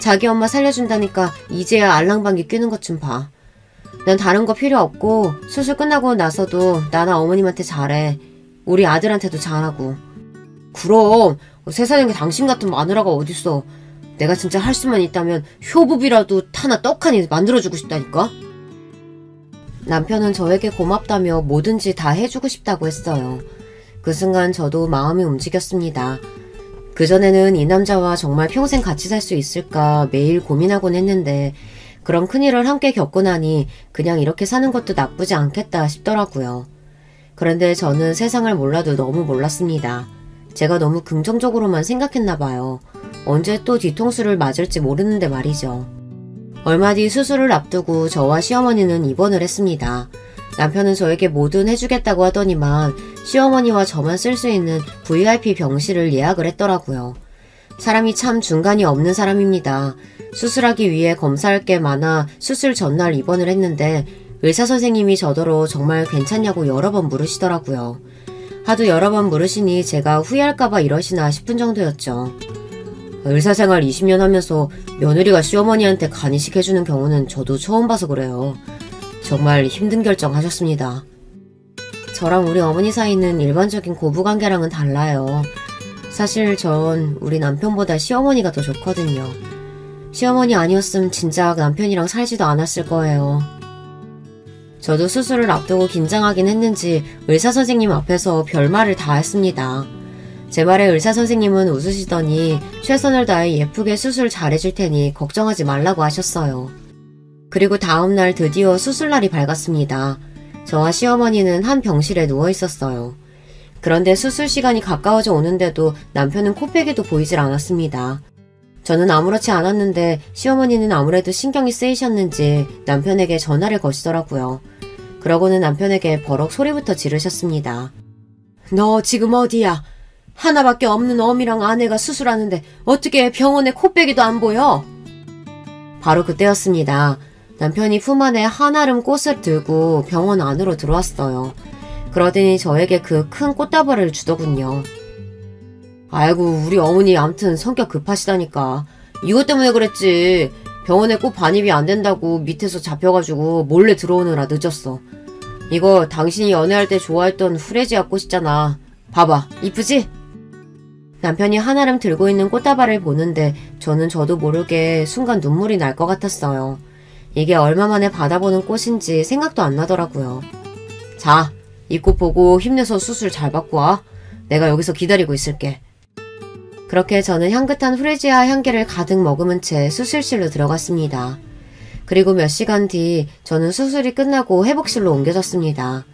자기 엄마 살려준다니까 이제야 알랑방귀 뀌는 것 좀 봐. 난 다른 거 필요 없고 수술 끝나고 나서도 나나 어머님한테 잘해. 우리 아들한테도 잘하고. 그럼 세상에 당신 같은 마누라가 어딨어. 내가 진짜 할 수만 있다면 효부비라도 타나 떡하니 만들어주고 싶다니까. 남편은 저에게 고맙다며 뭐든지 다 해주고 싶다고 했어요. 그 순간 저도 마음이 움직였습니다. 그전에는 이 남자와 정말 평생 같이 살 수 있을까 매일 고민하곤 했는데 그런 큰일을 함께 겪고 나니 그냥 이렇게 사는 것도 나쁘지 않겠다 싶더라고요. 그런데 저는 세상을 몰라도 너무 몰랐습니다. 제가 너무 긍정적으로만 생각했나봐요. 언제 또 뒤통수를 맞을지 모르는데 말이죠. 얼마 뒤 수술을 앞두고 저와 시어머니는 입원을 했습니다. 남편은 저에게 뭐든 해주겠다고 하더니만 시어머니와 저만 쓸 수 있는 VIP 병실을 예약을 했더라고요. 사람이 참 중간이 없는 사람입니다. 수술하기 위해 검사할 게 많아 수술 전날 입원을 했는데 의사 선생님이 저더러 정말 괜찮냐고 여러 번 물으시더라고요. 하도 여러 번 물으시니 제가 후회할까봐 이러시나 싶은 정도였죠. 의사생활 20년 하면서 며느리가 시어머니한테 간이식 해주는 경우는 저도 처음 봐서 그래요. 정말 힘든 결정 하셨습니다. 저랑 우리 어머니 사이는 일반적인 고부관계랑은 달라요. 사실 전 우리 남편보다 시어머니가 더 좋거든요. 시어머니 아니었으면 진작 남편이랑 살지도 않았을 거예요. 저도 수술을 앞두고 긴장하긴 했는지 의사선생님 앞에서 별말을 다 했습니다. 제 말에 의사선생님은 웃으시더니 최선을 다해 예쁘게 수술 잘해줄 테니 걱정하지 말라고 하셨어요. 그리고 다음날 드디어 수술날이 밝았습니다. 저와 시어머니는 한 병실에 누워있었어요. 그런데 수술 시간이 가까워져 오는데도 남편은 코빼기도 보이질 않았습니다. 저는 아무렇지 않았는데 시어머니는 아무래도 신경이 쓰이셨는지 남편에게 전화를 거시더라고요. 그러고는 남편에게 버럭 소리부터 지르셨습니다. 너 지금 어디야? 하나밖에 없는 어미랑 아내가 수술하는데 어떻게 병원에 코빼기도 안 보여? 바로 그때였습니다. 남편이 품 안에 한아름 꽃을 들고 병원 안으로 들어왔어요. 그러더니 저에게 그 큰 꽃다발을 주더군요. 아이고 우리 어머니 암튼 성격 급하시다니까. 이것 때문에 그랬지. 병원에 꽃 반입이 안 된다고 밑에서 잡혀가지고 몰래 들어오느라 늦었어. 이거 당신이 연애할 때 좋아했던 후레지아 꽃이잖아. 봐봐, 이쁘지? 남편이 한아름 들고 있는 꽃다발을 보는데 저는 저도 모르게 순간 눈물이 날 것 같았어요. 이게 얼마 만에 받아보는 꽃인지 생각도 안 나더라고요. 자, 이 꽃 보고 힘내서 수술 잘 받고 와. 내가 여기서 기다리고 있을게. 그렇게 저는 향긋한 후레지아 향기를 가득 머금은 채 수술실로 들어갔습니다. 그리고 몇 시간 뒤 저는 수술이 끝나고 회복실로 옮겨졌습니다.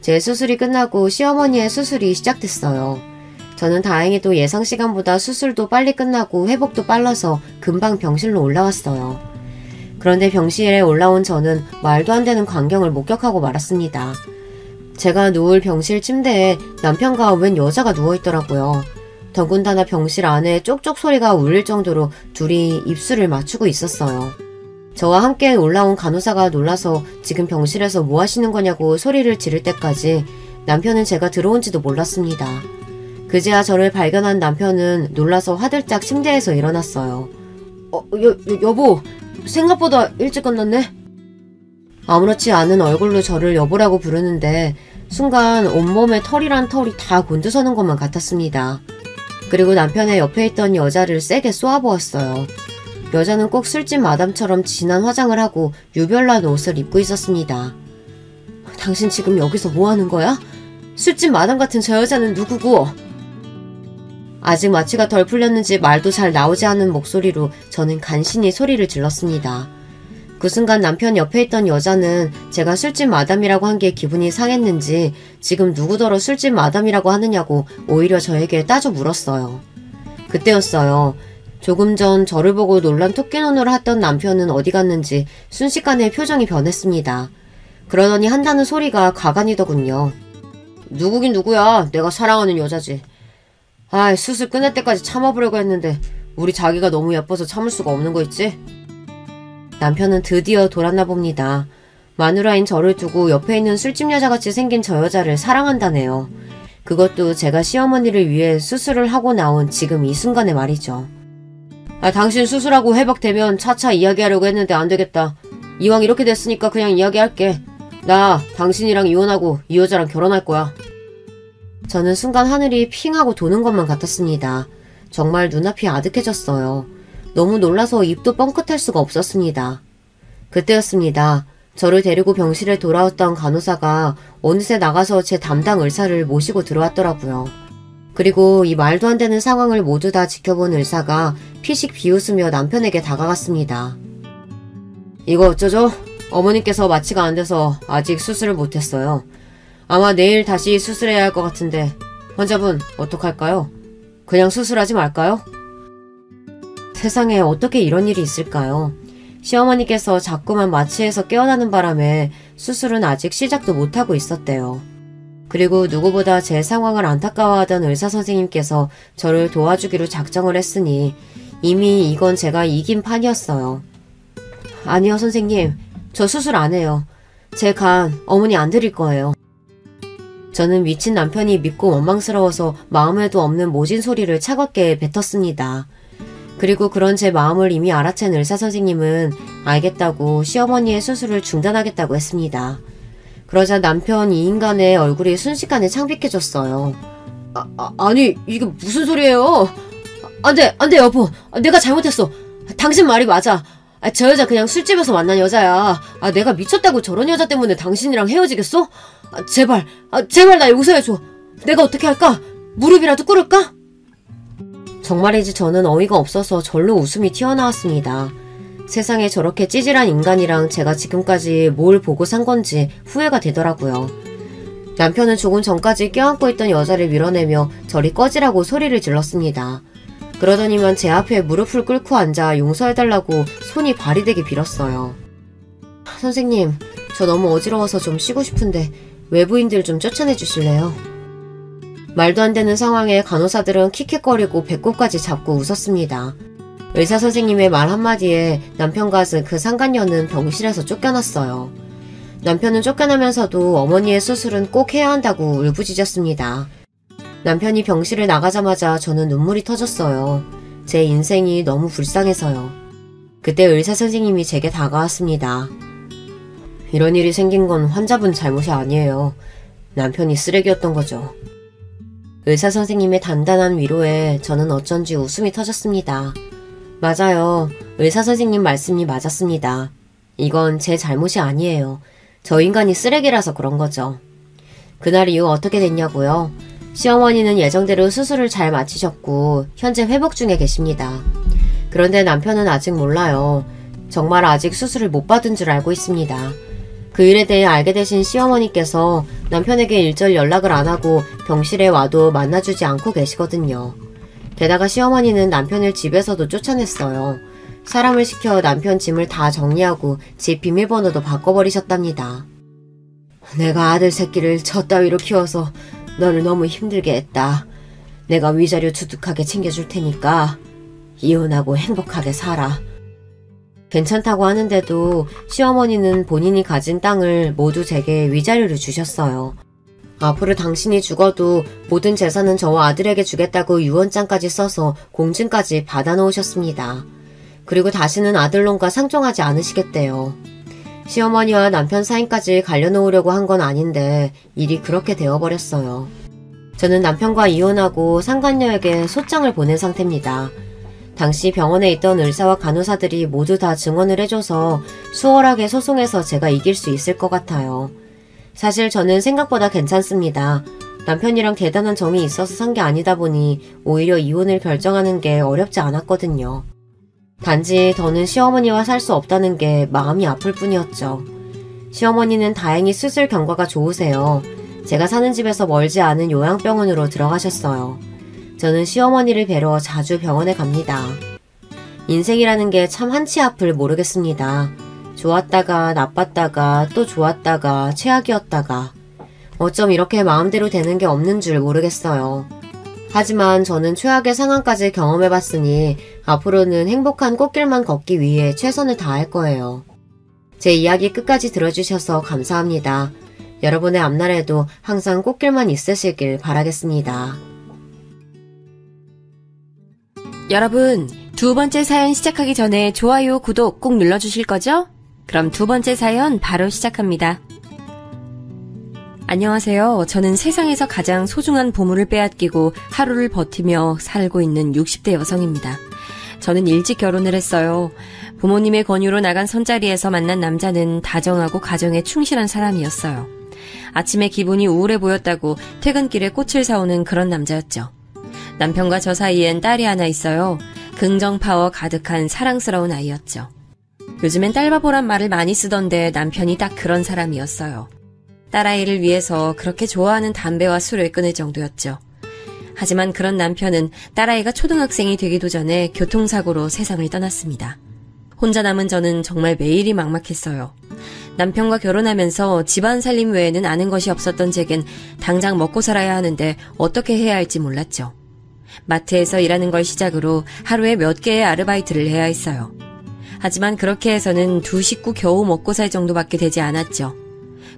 제 수술이 끝나고 시어머니의 수술이 시작됐어요. 저는 다행히도 예상 시간보다 수술도 빨리 끝나고 회복도 빨라서 금방 병실로 올라왔어요. 그런데 병실에 올라온 저는 말도 안 되는 광경을 목격하고 말았습니다. 제가 누울 병실 침대에 남편과 웬 여자가 누워있더라고요. 더군다나 병실 안에 쪽쪽 소리가 울릴 정도로 둘이 입술을 맞추고 있었어요. 저와 함께 올라온 간호사가 놀라서 지금 병실에서 뭐 하시는 거냐고 소리를 지를 때까지 남편은 제가 들어온지도 몰랐습니다. 그제야 저를 발견한 남편은 놀라서 화들짝 침대에서 일어났어요. 여보, 생각보다 일찍 끝났네? 아무렇지 않은 얼굴로 저를 여보라고 부르는데 순간 온몸에 털이란 털이 다 곤두서는 것만 같았습니다. 그리고 남편의 옆에 있던 여자를 세게 쏘아보았어요. 여자는 꼭 술집 마담처럼 진한 화장을 하고 유별난 옷을 입고 있었습니다. 당신 지금 여기서 뭐 하는 거야? 술집 마담 같은 저 여자는 누구고? 아직 마취가 덜 풀렸는지 말도 잘 나오지 않는 목소리로 저는 간신히 소리를 질렀습니다. 그 순간 남편 옆에 있던 여자는 제가 술집 마담이라고 한 게 기분이 상했는지 지금 누구더러 술집 마담이라고 하느냐고 오히려 저에게 따져 물었어요. 그때였어요. 조금 전 저를 보고 놀란 토끼 눈으로 했던 남편은 어디 갔는지 순식간에 표정이 변했습니다. 그러더니 한다는 소리가 가관이더군요. 누구긴 누구야. 내가 사랑하는 여자지. 아이, 수술 끝낼 때까지 참아보려고 했는데 우리 자기가 너무 예뻐서 참을 수가 없는 거 있지? 남편은 드디어 돌았나 봅니다. 마누라인 저를 두고 옆에 있는 술집 여자같이 생긴 저 여자를 사랑한다네요. 그것도 제가 시어머니를 위해 수술을 하고 나온 지금 이 순간에 말이죠. 당신 수술하고 회복되면 차차 이야기하려고 했는데 안 되겠다. 이왕 이렇게 됐으니까 그냥 이야기할게. 나 당신이랑 이혼하고 이 여자랑 결혼할 거야. 저는 순간 하늘이 핑하고 도는 것만 같았습니다. 정말 눈앞이 아득해졌어요. 너무 놀라서 입도 뻥끗할 수가 없었습니다. 그때였습니다. 저를 데리고 병실에 돌아왔던 간호사가 어느새 나가서 제 담당 의사를 모시고 들어왔더라고요. 그리고 이 말도 안 되는 상황을 모두 다 지켜본 의사가 피식 비웃으며 남편에게 다가갔습니다. 이거 어쩌죠? 어머니께서 마취가 안 돼서 아직 수술을 못했어요. 아마 내일 다시 수술해야 할 것 같은데 환자분 어떡할까요? 그냥 수술하지 말까요? 세상에 어떻게 이런 일이 있을까요? 시어머니께서 자꾸만 마취해서 깨어나는 바람에 수술은 아직 시작도 못하고 있었대요. 그리고 누구보다 제 상황을 안타까워하던 의사선생님께서 저를 도와주기로 작정을 했으니 이미 이건 제가 이긴 판이었어요. 아니요 선생님, 저 수술 안 해요. 제 간 어머니 안 드릴 거예요. 저는 미친 남편이 믿고 원망스러워서 마음에도 없는 모진 소리를 차갑게 뱉었습니다. 그리고 그런 제 마음을 이미 알아챈 의사선생님은 알겠다고 시어머니의 수술을 중단하겠다고 했습니다. 그러자 남편 이 인간의 얼굴이 순식간에 창백해졌어요. 아니 이게 무슨 소리예요? 안 돼 여보. 내가 잘못했어. 당신 말이 맞아. 저 여자 그냥 술집에서 만난 여자야. 내가 미쳤다고 저런 여자 때문에 당신이랑 헤어지겠어? 제발 날 용서해줘. 내가 어떻게 할까? 무릎이라도 꿇을까? 정말이지 저는 어이가 없어서 절로 웃음이 튀어나왔습니다. 세상에 저렇게 찌질한 인간이랑 제가 지금까지 뭘 보고 산 건지 후회가 되더라고요. 남편은 조금 전까지 껴안고 있던 여자를 밀어내며 저리 꺼지라고 소리를 질렀습니다. 그러더니만 제 앞에 무릎을 꿇고 앉아 용서해달라고 손이 발이 되게 빌었어요. 선생님, 저 너무 어지러워서 좀 쉬고 싶은데 외부인들 좀 쫓아내 주실래요? 말도 안 되는 상황에 간호사들은 킥킥거리고 배꼽까지 잡고 웃었습니다. 의사선생님의 말 한마디에 남편과 그 상간녀는 병실에서 쫓겨났어요. 남편은 쫓겨나면서도 어머니의 수술은 꼭 해야 한다고 울부짖었습니다. 남편이 병실을 나가자마자 저는 눈물이 터졌어요. 제 인생이 너무 불쌍해서요. 그때 의사 선생님이 제게 다가왔습니다. 이런 일이 생긴 건 환자분 잘못이 아니에요. 남편이 쓰레기였던 거죠. 의사 선생님의 단단한 위로에 저는 어쩐지 웃음이 터졌습니다. 맞아요. 의사 선생님 말씀이 맞았습니다. 이건 제 잘못이 아니에요. 저 인간이 쓰레기라서 그런 거죠. 그날 이후 어떻게 됐냐고요? 시어머니는 예정대로 수술을 잘 마치셨고 현재 회복 중에 계십니다. 그런데 남편은 아직 몰라요. 정말 아직 수술을 못 받은 줄 알고 있습니다. 그 일에 대해 알게 되신 시어머니께서 남편에게 일절 연락을 안 하고 병실에 와도 만나주지 않고 계시거든요. 게다가 시어머니는 남편을 집에서도 쫓아냈어요. 사람을 시켜 남편 짐을 다 정리하고 집 비밀번호도 바꿔버리셨답니다. 내가 아들 새끼를 저 따위로 키워서 너를 너무 힘들게 했다. 내가 위자료 두둑하게 챙겨줄 테니까 이혼하고 행복하게 살아. 괜찮다고 하는데도 시어머니는 본인이 가진 땅을 모두 제게 위자료를 주셨어요. 앞으로 당신이 죽어도 모든 재산은 저와 아들에게 주겠다고 유언장까지 써서 공증까지 받아놓으셨습니다. 그리고 다시는 아들놈과 상종하지 않으시겠대요. 시어머니와 남편 사인까지 갈려놓으려고 한 건 아닌데 일이 그렇게 되어버렸어요. 저는 남편과 이혼하고 상간녀에게 소장을 보낸 상태입니다. 당시 병원에 있던 의사와 간호사들이 모두 다 증언을 해줘서 수월하게 소송해서 제가 이길 수 있을 것 같아요. 사실 저는 생각보다 괜찮습니다. 남편이랑 대단한 정이 있어서 산 게 아니다 보니 오히려 이혼을 결정하는 게 어렵지 않았거든요. 단지 더는 시어머니와 살 수 없다는 게 마음이 아플 뿐이었죠. 시어머니는 다행히 수술 경과가 좋으세요. 제가 사는 집에서 멀지 않은 요양병원으로 들어가셨어요. 저는 시어머니를 뵈러 자주 병원에 갑니다. 인생이라는 게 참 한치 앞을 모르겠습니다. 좋았다가 나빴다가 또 좋았다가 최악이었다가 어쩜 이렇게 마음대로 되는 게 없는 줄 모르겠어요. 하지만 저는 최악의 상황까지 경험해봤으니 앞으로는 행복한 꽃길만 걷기 위해 최선을 다할 거예요. 제 이야기 끝까지 들어주셔서 감사합니다. 여러분의 앞날에도 항상 꽃길만 있으시길 바라겠습니다. 여러분, 두 번째 사연 시작하기 전에 좋아요, 구독 꼭 눌러주실 거죠? 그럼 두 번째 사연 바로 시작합니다. 안녕하세요. 저는 세상에서 가장 소중한 보물을 빼앗기고 하루를 버티며 살고 있는 60대 여성입니다. 저는 일찍 결혼을 했어요. 부모님의 권유로 나간 선자리에서 만난 남자는 다정하고 가정에 충실한 사람이었어요. 아침에 기분이 우울해 보였다고 퇴근길에 꽃을 사오는 그런 남자였죠. 남편과 저 사이엔 딸이 하나 있어요. 긍정 파워 가득한 사랑스러운 아이였죠. 요즘엔 딸바보란 말을 많이 쓰던데 남편이 딱 그런 사람이었어요. 딸아이를 위해서 그렇게 좋아하는 담배와 술을 끊을 정도였죠. 하지만 그런 남편은 딸아이가 초등학생이 되기도 전에 교통사고로 세상을 떠났습니다. 혼자 남은 저는 정말 매일이 막막했어요. 남편과 결혼하면서 집안 살림 외에는 아는 것이 없었던 제겐 당장 먹고 살아야 하는데 어떻게 해야 할지 몰랐죠. 마트에서 일하는 걸 시작으로 하루에 몇 개의 아르바이트를 해야 했어요. 하지만 그렇게 해서는 두 식구 겨우 먹고 살 정도밖에 되지 않았죠.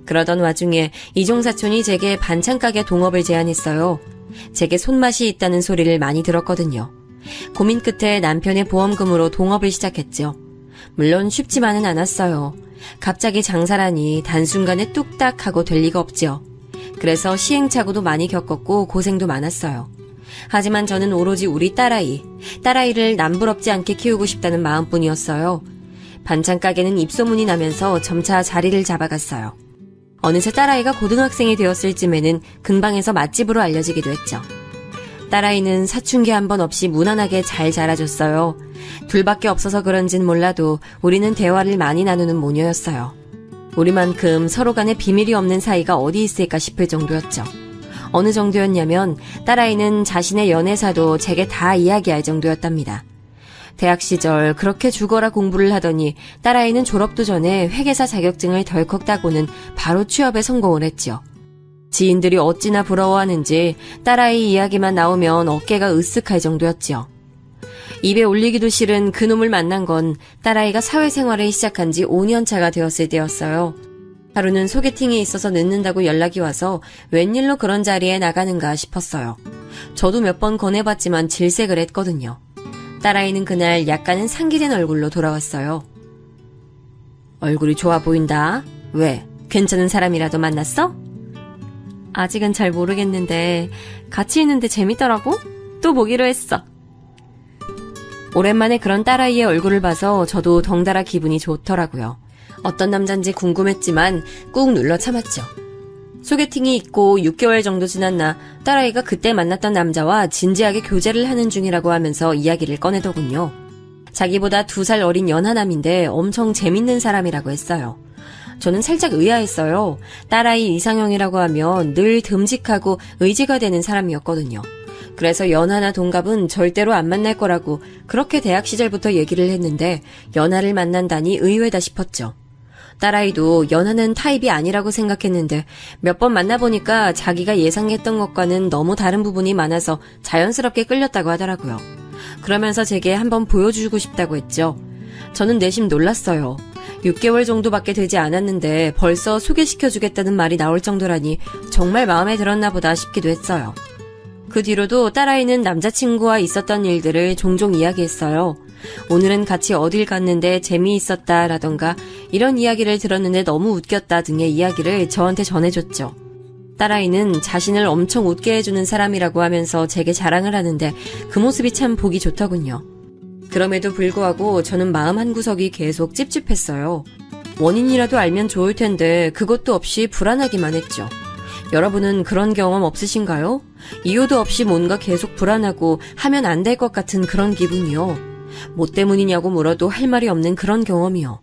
그러던 와중에 이종사촌이 제게 반찬가게 동업을 제안했어요. 제게 손맛이 있다는 소리를 많이 들었거든요. 고민 끝에 남편의 보험금으로 동업을 시작했죠. 물론 쉽지만은 않았어요. 갑자기 장사라니 단순간에 뚝딱 하고 될 리가 없죠. 그래서 시행착오도 많이 겪었고 고생도 많았어요. 하지만 저는 오로지 우리 딸아이를 남부럽지 않게 키우고 싶다는 마음뿐이었어요. 반찬 가게는 입소문이 나면서 점차 자리를 잡아갔어요. 어느새 딸아이가 고등학생이 되었을 쯤에는 근방에서 맛집으로 알려지기도 했죠. 딸아이는 사춘기 한 번 없이 무난하게 잘 자라줬어요. 둘밖에 없어서 그런진 몰라도 우리는 대화를 많이 나누는 모녀였어요. 우리만큼 서로 간에 비밀이 없는 사이가 어디 있을까 싶을 정도였죠. 어느 정도였냐면 딸아이는 자신의 연애사도 제게 다 이야기할 정도였답니다. 대학 시절 그렇게 죽어라 공부를 하더니 딸아이는 졸업도 전에 회계사 자격증을 덜컥 따고는 바로 취업에 성공을 했죠. 지인들이 어찌나 부러워하는지 딸아이 이야기만 나오면 어깨가 으쓱할 정도였죠. 입에 올리기도 싫은 그놈을 만난 건 딸아이가 사회생활을 시작한 지 5년 차가 되었을 때였어요. 하루는 소개팅이 있어서 늦는다고 연락이 와서 웬일로 그런 자리에 나가는가 싶었어요. 저도 몇 번 권해봤지만 질색을 했거든요. 딸아이는 그날 약간은 상기된 얼굴로 돌아왔어요. 얼굴이 좋아 보인다. 왜? 괜찮은 사람이라도 만났어? 아직은 잘 모르겠는데 같이 있는데 재밌더라고? 또 보기로 했어. 오랜만에 그런 딸아이의 얼굴을 봐서 저도 덩달아 기분이 좋더라고요. 어떤 남잔지 궁금했지만 꾹 눌러 참았죠. 소개팅이 있고 6개월 정도 지났나 딸아이가 그때 만났던 남자와 진지하게 교제를 하는 중이라고 하면서 이야기를 꺼내더군요. 자기보다 2살 어린 연하남인데 엄청 재밌는 사람이라고 했어요. 저는 살짝 의아했어요. 딸아이 이상형이라고 하면 늘 듬직하고 의지가 되는 사람이었거든요. 그래서 연하나 동갑은 절대로 안 만날 거라고 그렇게 대학 시절부터 얘기를 했는데 연하를 만난다니 의외다 싶었죠. 딸아이도 연하는 타입이 아니라고 생각했는데 몇 번 만나보니까 자기가 예상했던 것과는 너무 다른 부분이 많아서 자연스럽게 끌렸다고 하더라고요. 그러면서 제게 한번 보여주고 싶다고 했죠. 저는 내심 놀랐어요. 6개월 정도밖에 되지 않았는데 벌써 소개시켜주겠다는 말이 나올 정도라니 정말 마음에 들었나 보다 싶기도 했어요. 그 뒤로도 딸아이는 남자친구와 있었던 일들을 종종 이야기했어요. 오늘은 같이 어딜 갔는데 재미있었다 라던가 이런 이야기를 들었는데 너무 웃겼다 등의 이야기를 저한테 전해줬죠. 딸아이는 자신을 엄청 웃게 해주는 사람이라고 하면서 제게 자랑을 하는데 그 모습이 참 보기 좋더군요. 그럼에도 불구하고 저는 마음 한구석이 계속 찝찝했어요. 원인이라도 알면 좋을 텐데 그것도 없이 불안하기만 했죠. 여러분은 그런 경험 없으신가요? 이유도 없이 뭔가 계속 불안하고 하면 안 될 것 같은 그런 기분이요. 뭐 때문이냐고 물어도 할 말이 없는 그런 경험이요.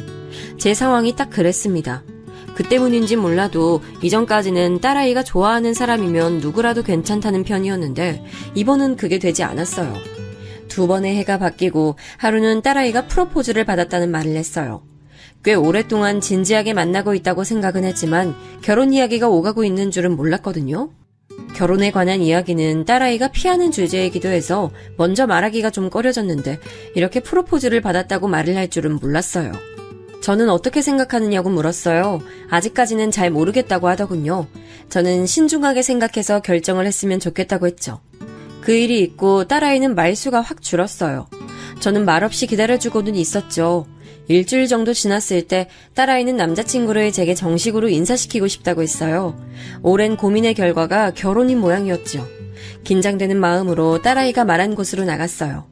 제 상황이 딱 그랬습니다. 그 때문인진 몰라도 이전까지는 딸아이가 좋아하는 사람이면 누구라도 괜찮다는 편이었는데 이번은 그게 되지 않았어요. 2번의 해가 바뀌고 하루는 딸아이가 프로포즈를 받았다는 말을 했어요. 꽤 오랫동안 진지하게 만나고 있다고 생각은 했지만 결혼 이야기가 오가고 있는 줄은 몰랐거든요. 결혼에 관한 이야기는 딸아이가 피하는 주제이기도 해서 먼저 말하기가 좀 꺼려졌는데 이렇게 프로포즈를 받았다고 말을 할 줄은 몰랐어요. 저는 어떻게 생각하느냐고 물었어요. 아직까지는 잘 모르겠다고 하더군요. 저는 신중하게 생각해서 결정을 했으면 좋겠다고 했죠. 그 일이 있고 딸아이는 말수가 확 줄었어요. 저는 말없이 기다려주고는 있었죠. 일주일 정도 지났을 때 딸아이는 남자친구를 제게 정식으로 인사시키고 싶다고 했어요. 오랜 고민의 결과가 결혼인 모양이었죠. 긴장되는 마음으로 딸아이가 말한 곳으로 나갔어요.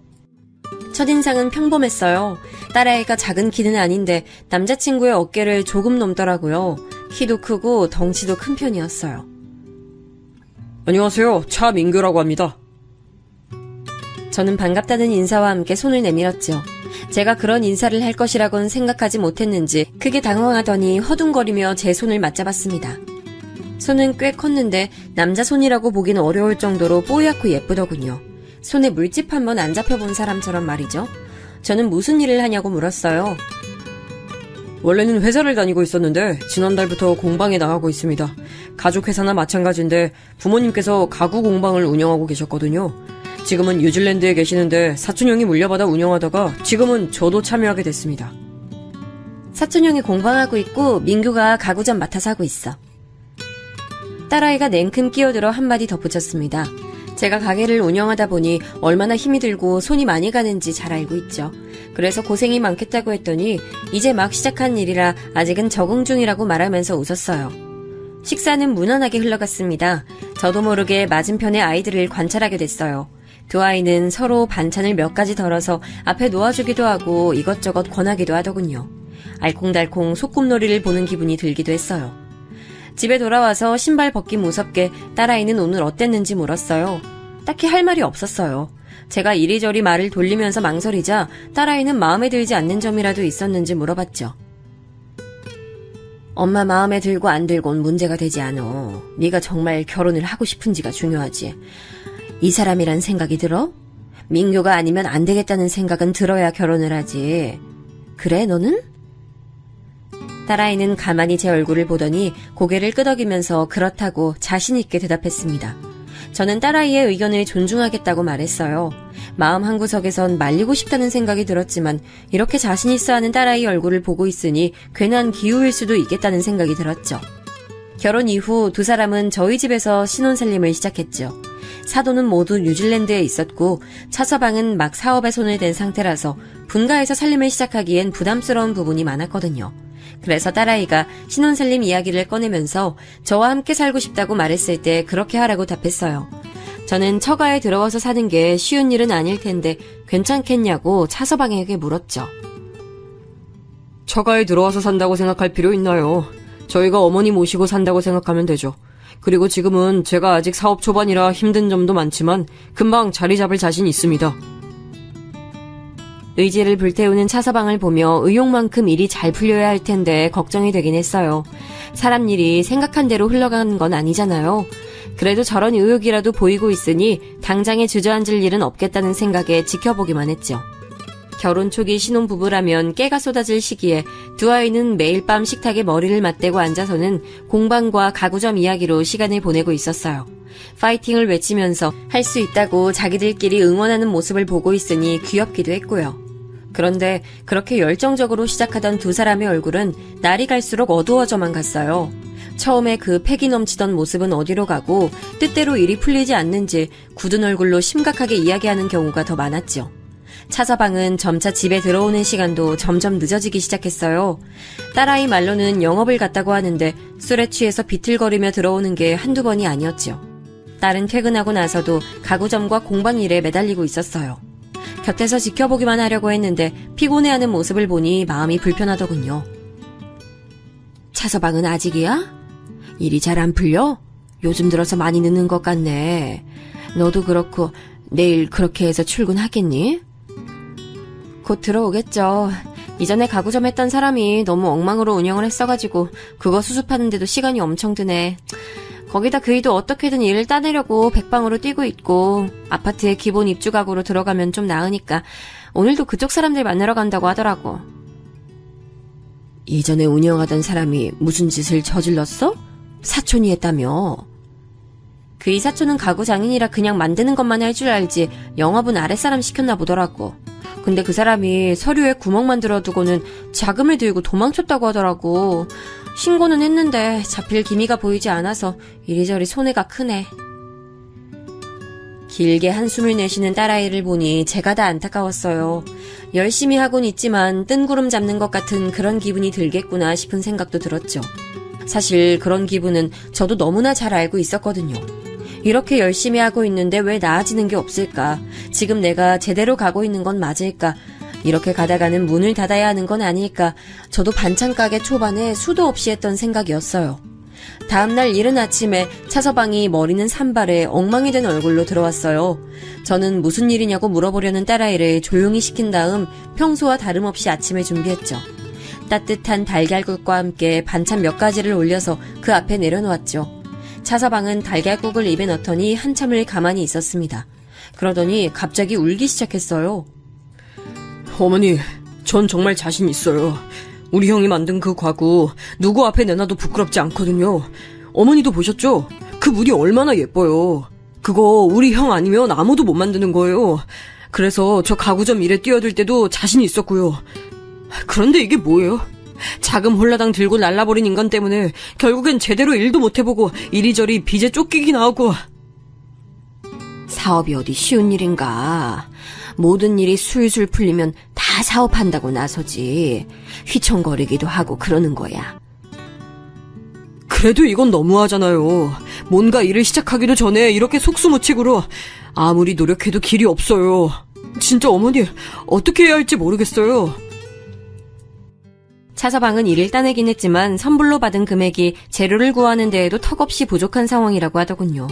첫인상은 평범했어요. 딸아이가 작은 키는 아닌데 남자친구의 어깨를 조금 넘더라고요. 키도 크고 덩치도 큰 편이었어요. 안녕하세요. 차민규라고 합니다. 저는 반갑다는 인사와 함께 손을 내밀었죠. 제가 그런 인사를 할 것이라고는 생각하지 못했는지 크게 당황하더니 허둥거리며 제 손을 맞잡았습니다. 손은 꽤 컸는데 남자 손이라고 보기는 어려울 정도로 뽀얗고 예쁘더군요. 손에 물집 한번 안 잡혀본 사람처럼 말이죠. 저는 무슨 일을 하냐고 물었어요. 원래는 회사를 다니고 있었는데 지난달부터 공방에 나가고 있습니다. 가족회사나 마찬가지인데 부모님께서 가구 공방을 운영하고 계셨거든요. 지금은 뉴질랜드에 계시는데 사촌형이 물려받아 운영하다가 지금은 저도 참여하게 됐습니다. 사촌형이 공방하고 있고 민규가 가구점 맡아서 하고 있어. 딸아이가 냉큼 끼어들어 한마디 덧붙였습니다. 제가 가게를 운영하다 보니 얼마나 힘이 들고 손이 많이 가는지 잘 알고 있죠. 그래서 고생이 많겠다고 했더니 이제 막 시작한 일이라 아직은 적응 중이라고 말하면서 웃었어요. 식사는 무난하게 흘러갔습니다. 저도 모르게 맞은편의 아이들을 관찰하게 됐어요. 두 아이는 서로 반찬을 몇 가지 덜어서 앞에 놓아주기도 하고 이것저것 권하기도 하더군요. 알콩달콩 소꿉놀이를 보는 기분이 들기도 했어요. 집에 돌아와서 신발 벗기 무섭게 딸아이는 오늘 어땠는지 물었어요. 딱히 할 말이 없었어요. 제가 이리저리 말을 돌리면서 망설이자 딸아이는 마음에 들지 않는 점이라도 있었는지 물어봤죠. 엄마 마음에 들고 안 들곤 문제가 되지 않어. 네가 정말 결혼을 하고 싶은지가 중요하지. 이 사람이란 생각이 들어? 민규가 아니면 안 되겠다는 생각은 들어야 결혼을 하지. 그래, 너는? 딸아이는 가만히 제 얼굴을 보더니 고개를 끄덕이면서 그렇다고 자신 있게 대답했습니다. 저는 딸아이의 의견을 존중하겠다고 말했어요. 마음 한구석에선 말리고 싶다는 생각이 들었지만 이렇게 자신 있어 하는 딸아이 얼굴을 보고 있으니 괜한 기우일 수도 있겠다는 생각이 들었죠. 결혼 이후 두 사람은 저희 집에서 신혼살림을 시작했죠. 사돈은 모두 뉴질랜드에 있었고 차서방은 막 사업에 손을 댄 상태라서 분가해서 살림을 시작하기엔 부담스러운 부분이 많았거든요. 그래서 딸아이가 신혼살림 이야기를 꺼내면서 저와 함께 살고 싶다고 말했을 때 그렇게 하라고 답했어요. 저는 처가에 들어와서 사는 게 쉬운 일은 아닐 텐데 괜찮겠냐고 차서방에게 물었죠. 처가에 들어와서 산다고 생각할 필요 있나요? 저희가 어머니 모시고 산다고 생각하면 되죠. 그리고 지금은 제가 아직 사업 초반이라 힘든 점도 많지만 금방 자리 잡을 자신 있습니다. 의지를 불태우는 차서방을 보며 의욕만큼 일이 잘 풀려야 할 텐데 걱정이 되긴 했어요. 사람 일이 생각한 대로 흘러가는 건 아니잖아요. 그래도 저런 의욕이라도 보이고 있으니 당장에 주저앉을 일은 없겠다는 생각에 지켜보기만 했죠. 결혼 초기 신혼부부라면 깨가 쏟아질 시기에 두 아이는 매일 밤 식탁에 머리를 맞대고 앉아서는 공방과 가구점 이야기로 시간을 보내고 있었어요. 파이팅을 외치면서 할 수 있다고 자기들끼리 응원하는 모습을 보고 있으니 귀엽기도 했고요. 그런데 그렇게 열정적으로 시작하던 두 사람의 얼굴은 날이 갈수록 어두워져만 갔어요. 처음에 그 패기 넘치던 모습은 어디로 가고 뜻대로 일이 풀리지 않는지 굳은 얼굴로 심각하게 이야기하는 경우가 더 많았죠. 차서방은 점차 집에 들어오는 시간도 점점 늦어지기 시작했어요. 딸아이 말로는 영업을 갔다고 하는데 술에 취해서 비틀거리며 들어오는 게 한두 번이 아니었죠. 딸은 퇴근하고 나서도 가구점과 공방 일에 매달리고 있었어요. 곁에서 지켜보기만 하려고 했는데 피곤해하는 모습을 보니 마음이 불편하더군요. 차서방은 아직이야? 일이 잘 안 풀려? 요즘 들어서 많이 늦는 것 같네. 너도 그렇고 내일 그렇게 해서 출근하겠니? 곧 들어오겠죠. 이전에 가구점 했던 사람이 너무 엉망으로 운영을 했어가지고 그거 수습하는데도 시간이 엄청 드네. 거기다 그이도 어떻게든 일을 따내려고 백방으로 뛰고 있고 아파트에 기본 입주 가구로 들어가면 좀 나으니까 오늘도 그쪽 사람들 만나러 간다고 하더라고. 이전에 운영하던 사람이 무슨 짓을 저질렀어? 사촌이 했다며? 그이 사촌은 가구 장인이라 그냥 만드는 것만 할 줄 알지 영업은 아랫사람 시켰나 보더라고. 근데 그 사람이 서류에 구멍만 들어두고는 자금을 들고 도망쳤다고 하더라고. 신고는 했는데 잡힐 기미가 보이지 않아서 이리저리 손해가 크네. 길게 한숨을 내쉬는 딸아이를 보니 제가 다 안타까웠어요. 열심히 하곤 있지만 뜬구름 잡는 것 같은 그런 기분이 들겠구나 싶은 생각도 들었죠. 사실 그런 기분은 저도 너무나 잘 알고 있었거든요. 이렇게 열심히 하고 있는데 왜 나아지는 게 없을까? 지금 내가 제대로 가고 있는 건 맞을까? 이렇게 가다가는 문을 닫아야 하는 건 아닐까? 저도 반찬 가게 초반에 수도 없이 했던 생각이었어요. 다음날 이른 아침에 차서방이 머리는 산발에 엉망이 된 얼굴로 들어왔어요. 저는 무슨 일이냐고 물어보려는 딸아이를 조용히 시킨 다음 평소와 다름없이 아침을 준비했죠. 따뜻한 달걀국과 함께 반찬 몇 가지를 올려서 그 앞에 내려놓았죠. 차서방은 달걀국을 입에 넣더니 한참을 가만히 있었습니다. 그러더니 갑자기 울기 시작했어요. 어머니, 전 정말 자신 있어요. 우리 형이 만든 그 가구 누구 앞에 내놔도 부끄럽지 않거든요. 어머니도 보셨죠? 그 물이 얼마나 예뻐요. 그거 우리 형 아니면 아무도 못 만드는 거예요. 그래서 저 가구점 일에 뛰어들 때도 자신이 있었고요. 그런데 이게 뭐예요? 자금 홀라당 들고 날라버린 인간 때문에 결국엔 제대로 일도 못 해보고 이리저리 빚에 쫓기긴 하고. 사업이 어디 쉬운 일인가. 모든 일이 술술 풀리면 다 사업한다고 나서지. 휘청거리기도 하고 그러는 거야. 그래도 이건 너무하잖아요. 뭔가 일을 시작하기도 전에 이렇게 속수무책으로 아무리 노력해도 길이 없어요. 진짜 어머니 어떻게 해야 할지 모르겠어요. 차서방은 일을 따내긴 했지만 선불로 받은 금액이 재료를 구하는 데에도 턱없이 부족한 상황이라고 하더군요.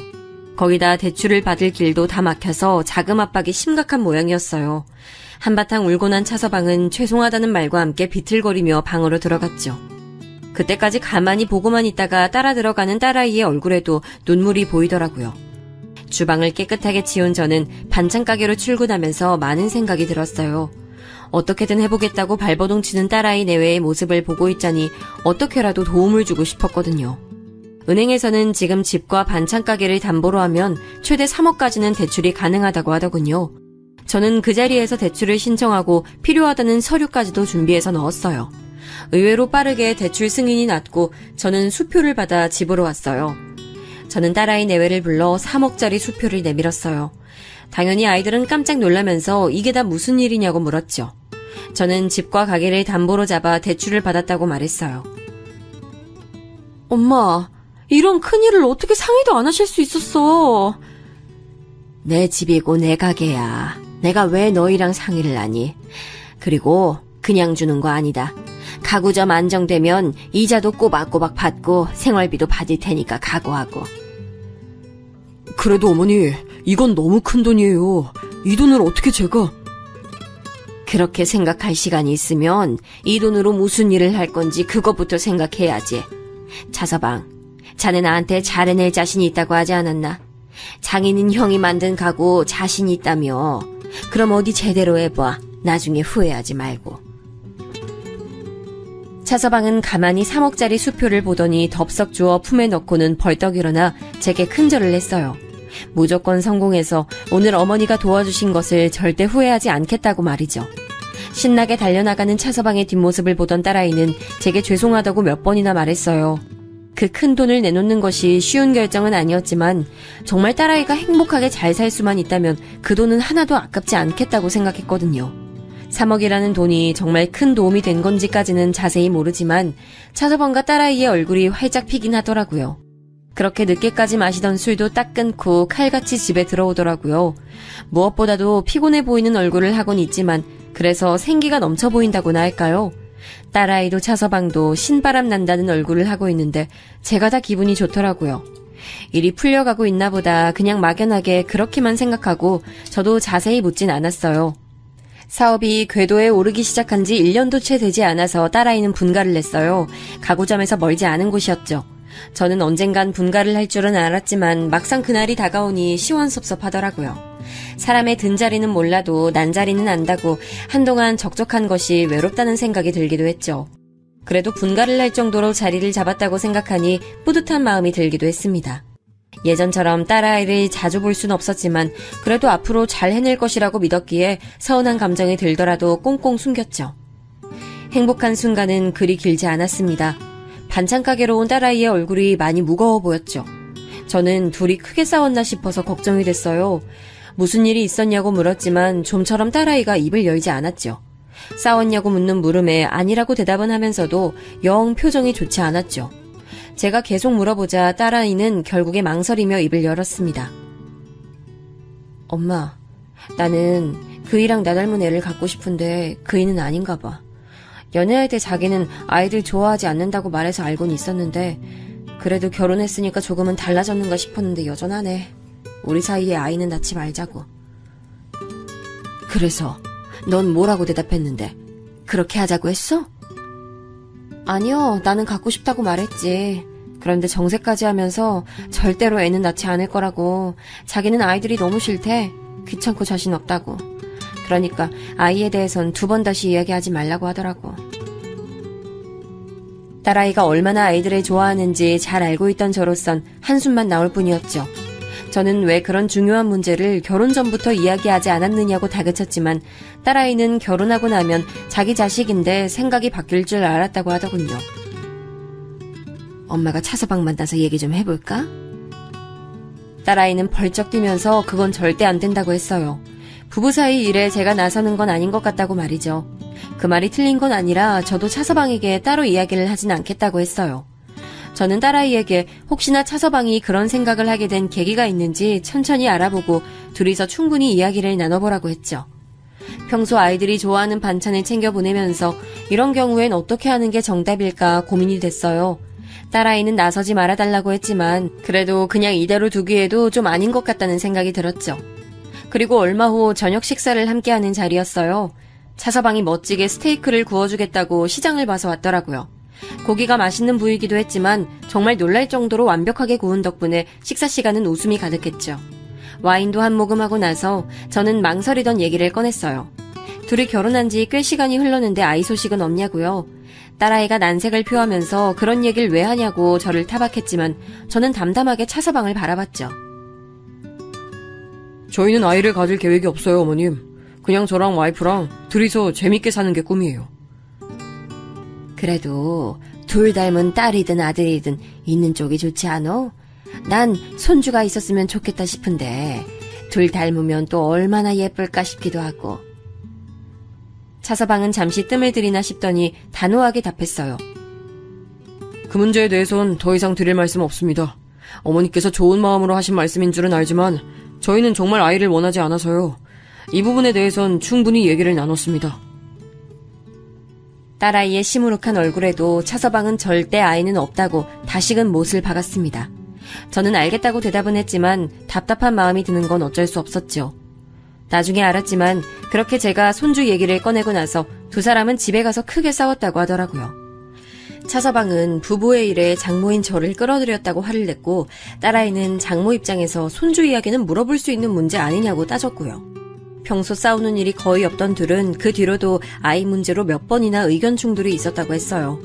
거기다 대출을 받을 길도 다 막혀서 자금 압박이 심각한 모양이었어요. 한바탕 울고 난 차서방은 죄송하다는 말과 함께 비틀거리며 방으로 들어갔죠. 그때까지 가만히 보고만 있다가 따라 들어가는 딸아이의 얼굴에도 눈물이 보이더라고요. 주방을 깨끗하게 치운 저는 반찬 가게로 출근하면서 많은 생각이 들었어요. 어떻게든 해보겠다고 발버둥 치는 딸아이 내외의 모습을 보고 있자니 어떻게라도 도움을 주고 싶었거든요. 은행에서는 지금 집과 반찬 가게를 담보로 하면 최대 3억까지는 대출이 가능하다고 하더군요. 저는 그 자리에서 대출을 신청하고 필요하다는 서류까지도 준비해서 넣었어요. 의외로 빠르게 대출 승인이 났고 저는 수표를 받아 집으로 왔어요. 저는 딸아이 내외를 불러 3억짜리 수표를 내밀었어요. 당연히 아이들은 깜짝 놀라면서 이게 다 무슨 일이냐고 물었죠. 저는 집과 가게를 담보로 잡아 대출을 받았다고 말했어요. 엄마, 이런 큰일을 어떻게 상의도 안 하실 수 있었어? 내 집이고 내 가게야. 내가 왜 너희랑 상의를 하니? 그리고 그냥 주는 거 아니다. 가구점 안정되면 이자도 꼬박꼬박 받고 생활비도 받을 테니까 각오하고. 그래도 어머니, 이건 너무 큰 돈이에요. 이 돈을 어떻게 제가... 그렇게 생각할 시간이 있으면 이 돈으로 무슨 일을 할 건지 그것부터 생각해야지. 차서방, 자네 나한테 잘 해낼 자신이 있다고 하지 않았나? 장인인 형이 만든 가구 자신이 있다며. 그럼 어디 제대로 해봐. 나중에 후회하지 말고. 차서방은 가만히 3억짜리 수표를 보더니 덥석 주워 품에 넣고는 벌떡 일어나 제게 큰절을 했어요. 무조건 성공해서 오늘 어머니가 도와주신 것을 절대 후회하지 않겠다고 말이죠. 신나게 달려나가는 차서방의 뒷모습을 보던 딸아이는 제게 죄송하다고 몇 번이나 말했어요. 그 큰 돈을 내놓는 것이 쉬운 결정은 아니었지만 정말 딸아이가 행복하게 잘 살 수만 있다면 그 돈은 하나도 아깝지 않겠다고 생각했거든요. 3억이라는 돈이 정말 큰 도움이 된 건지까지는 자세히 모르지만 차서방과 딸아이의 얼굴이 활짝 피긴 하더라고요. 그렇게 늦게까지 마시던 술도 딱 끊고 칼같이 집에 들어오더라고요. 무엇보다도 피곤해 보이는 얼굴을 하곤 있지만 그래서 생기가 넘쳐 보인다고나 할까요? 딸아이도 차서방도 신바람 난다는 얼굴을 하고 있는데 제가 다 기분이 좋더라고요. 일이 풀려가고 있나 보다 그냥 막연하게 그렇게만 생각하고 저도 자세히 묻진 않았어요. 사업이 궤도에 오르기 시작한 지 1년도 채 되지 않아서 딸아이는 분가를 냈어요. 가구점에서 멀지 않은 곳이었죠. 저는 언젠간 분가를 할 줄은 알았지만 막상 그날이 다가오니 시원섭섭하더라고요. 사람의 든 자리는 몰라도 난 자리는 안다고 한동안 적적한 것이 외롭다는 생각이 들기도 했죠. 그래도 분가를 할 정도로 자리를 잡았다고 생각하니 뿌듯한 마음이 들기도 했습니다. 예전처럼 딸아이를 자주 볼 순 없었지만 그래도 앞으로 잘 해낼 것이라고 믿었기에 서운한 감정이 들더라도 꽁꽁 숨겼죠. 행복한 순간은 그리 길지 않았습니다. 반찬 가게로 온 딸아이의 얼굴이 많이 무거워 보였죠. 저는 둘이 크게 싸웠나 싶어서 걱정이 됐어요. 무슨 일이 있었냐고 물었지만 좀처럼 딸아이가 입을 열지 않았죠. 싸웠냐고 묻는 물음에 아니라고 대답은 하면서도 영 표정이 좋지 않았죠. 제가 계속 물어보자 딸아이는 결국에 망설이며 입을 열었습니다. 엄마, 나는 그이랑 나 닮은 애를 갖고 싶은데 그이는 아닌가 봐. 연애할 때 자기는 아이들 좋아하지 않는다고 말해서 알고는 있었는데 그래도 결혼했으니까 조금은 달라졌는가 싶었는데 여전하네. 우리 사이에 아이는 낳지 말자고. 그래서 넌 뭐라고 대답했는데? 그렇게 하자고 했어? 아니요, 나는 갖고 싶다고 말했지. 그런데 정색까지 하면서 절대로 애는 낳지 않을 거라고. 자기는 아이들이 너무 싫대. 귀찮고 자신 없다고. 그러니까 아이에 대해선 2번 다시 이야기하지 말라고 하더라고. 딸아이가 얼마나 아이들을 좋아하는지 잘 알고 있던 저로선 한숨만 나올 뿐이었죠. 저는 왜 그런 중요한 문제를 결혼 전부터 이야기하지 않았느냐고 다그쳤지만 딸아이는 결혼하고 나면 자기 자식인데 생각이 바뀔 줄 알았다고 하더군요. 엄마가 차서방 만나서 얘기 좀 해볼까? 딸아이는 벌쩍 뛰면서 그건 절대 안 된다고 했어요. 부부 사이 일에 제가 나서는 건 아닌 것 같다고 말이죠. 그 말이 틀린 건 아니라 저도 차서방에게 따로 이야기를 하진 않겠다고 했어요. 저는 딸아이에게 혹시나 차서방이 그런 생각을 하게 된 계기가 있는지 천천히 알아보고 둘이서 충분히 이야기를 나눠보라고 했죠. 평소 아이들이 좋아하는 반찬을 챙겨 보내면서 이런 경우엔 어떻게 하는 게 정답일까 고민이 됐어요. 딸아이는 나서지 말아달라고 했지만 그래도 그냥 이대로 두기에도 좀 아닌 것 같다는 생각이 들었죠. 그리고 얼마 후 저녁 식사를 함께하는 자리였어요. 차서방이 멋지게 스테이크를 구워주겠다고 시장을 봐서 왔더라고요. 고기가 맛있는 부위이기도 했지만 정말 놀랄 정도로 완벽하게 구운 덕분에 식사 시간은 웃음이 가득했죠. 와인도 한 모금 하고 나서 저는 망설이던 얘기를 꺼냈어요. 둘이 결혼한 지 꽤 시간이 흘렀는데 아이 소식은 없냐고요. 딸아이가 난색을 표하면서 그런 얘기를 왜 하냐고 저를 타박했지만 저는 담담하게 차서방을 바라봤죠. 저희는 아이를 가질 계획이 없어요, 어머님. 그냥 저랑 와이프랑 둘이서 재밌게 사는 게 꿈이에요. 그래도 둘 닮은 딸이든 아들이든 있는 쪽이 좋지 않어? 난 손주가 있었으면 좋겠다 싶은데 둘 닮으면 또 얼마나 예쁠까 싶기도 하고. 차서방은 잠시 뜸을 들이나 싶더니 단호하게 답했어요. 그 문제에 대해선 더 이상 드릴 말씀 없습니다. 어머니께서 좋은 마음으로 하신 말씀인 줄은 알지만 저희는 정말 아이를 원하지 않아서요. 이 부분에 대해선 충분히 얘기를 나눴습니다. 딸아이의 시무룩한 얼굴에도 차서방은 절대 아이는 없다고 다시금 못을 박았습니다. 저는 알겠다고 대답은 했지만 답답한 마음이 드는 건 어쩔 수 없었죠. 나중에 알았지만 그렇게 제가 손주 얘기를 꺼내고 나서 두 사람은 집에 가서 크게 싸웠다고 하더라고요. 차서방은 부부의 일에 장모인 저를 끌어들였다고 화를 냈고 딸아이는 장모 입장에서 손주 이야기는 물어볼 수 있는 문제 아니냐고 따졌고요. 평소 싸우는 일이 거의 없던 둘은 그 뒤로도 아이 문제로 몇 번이나 의견 충돌이 있었다고 했어요.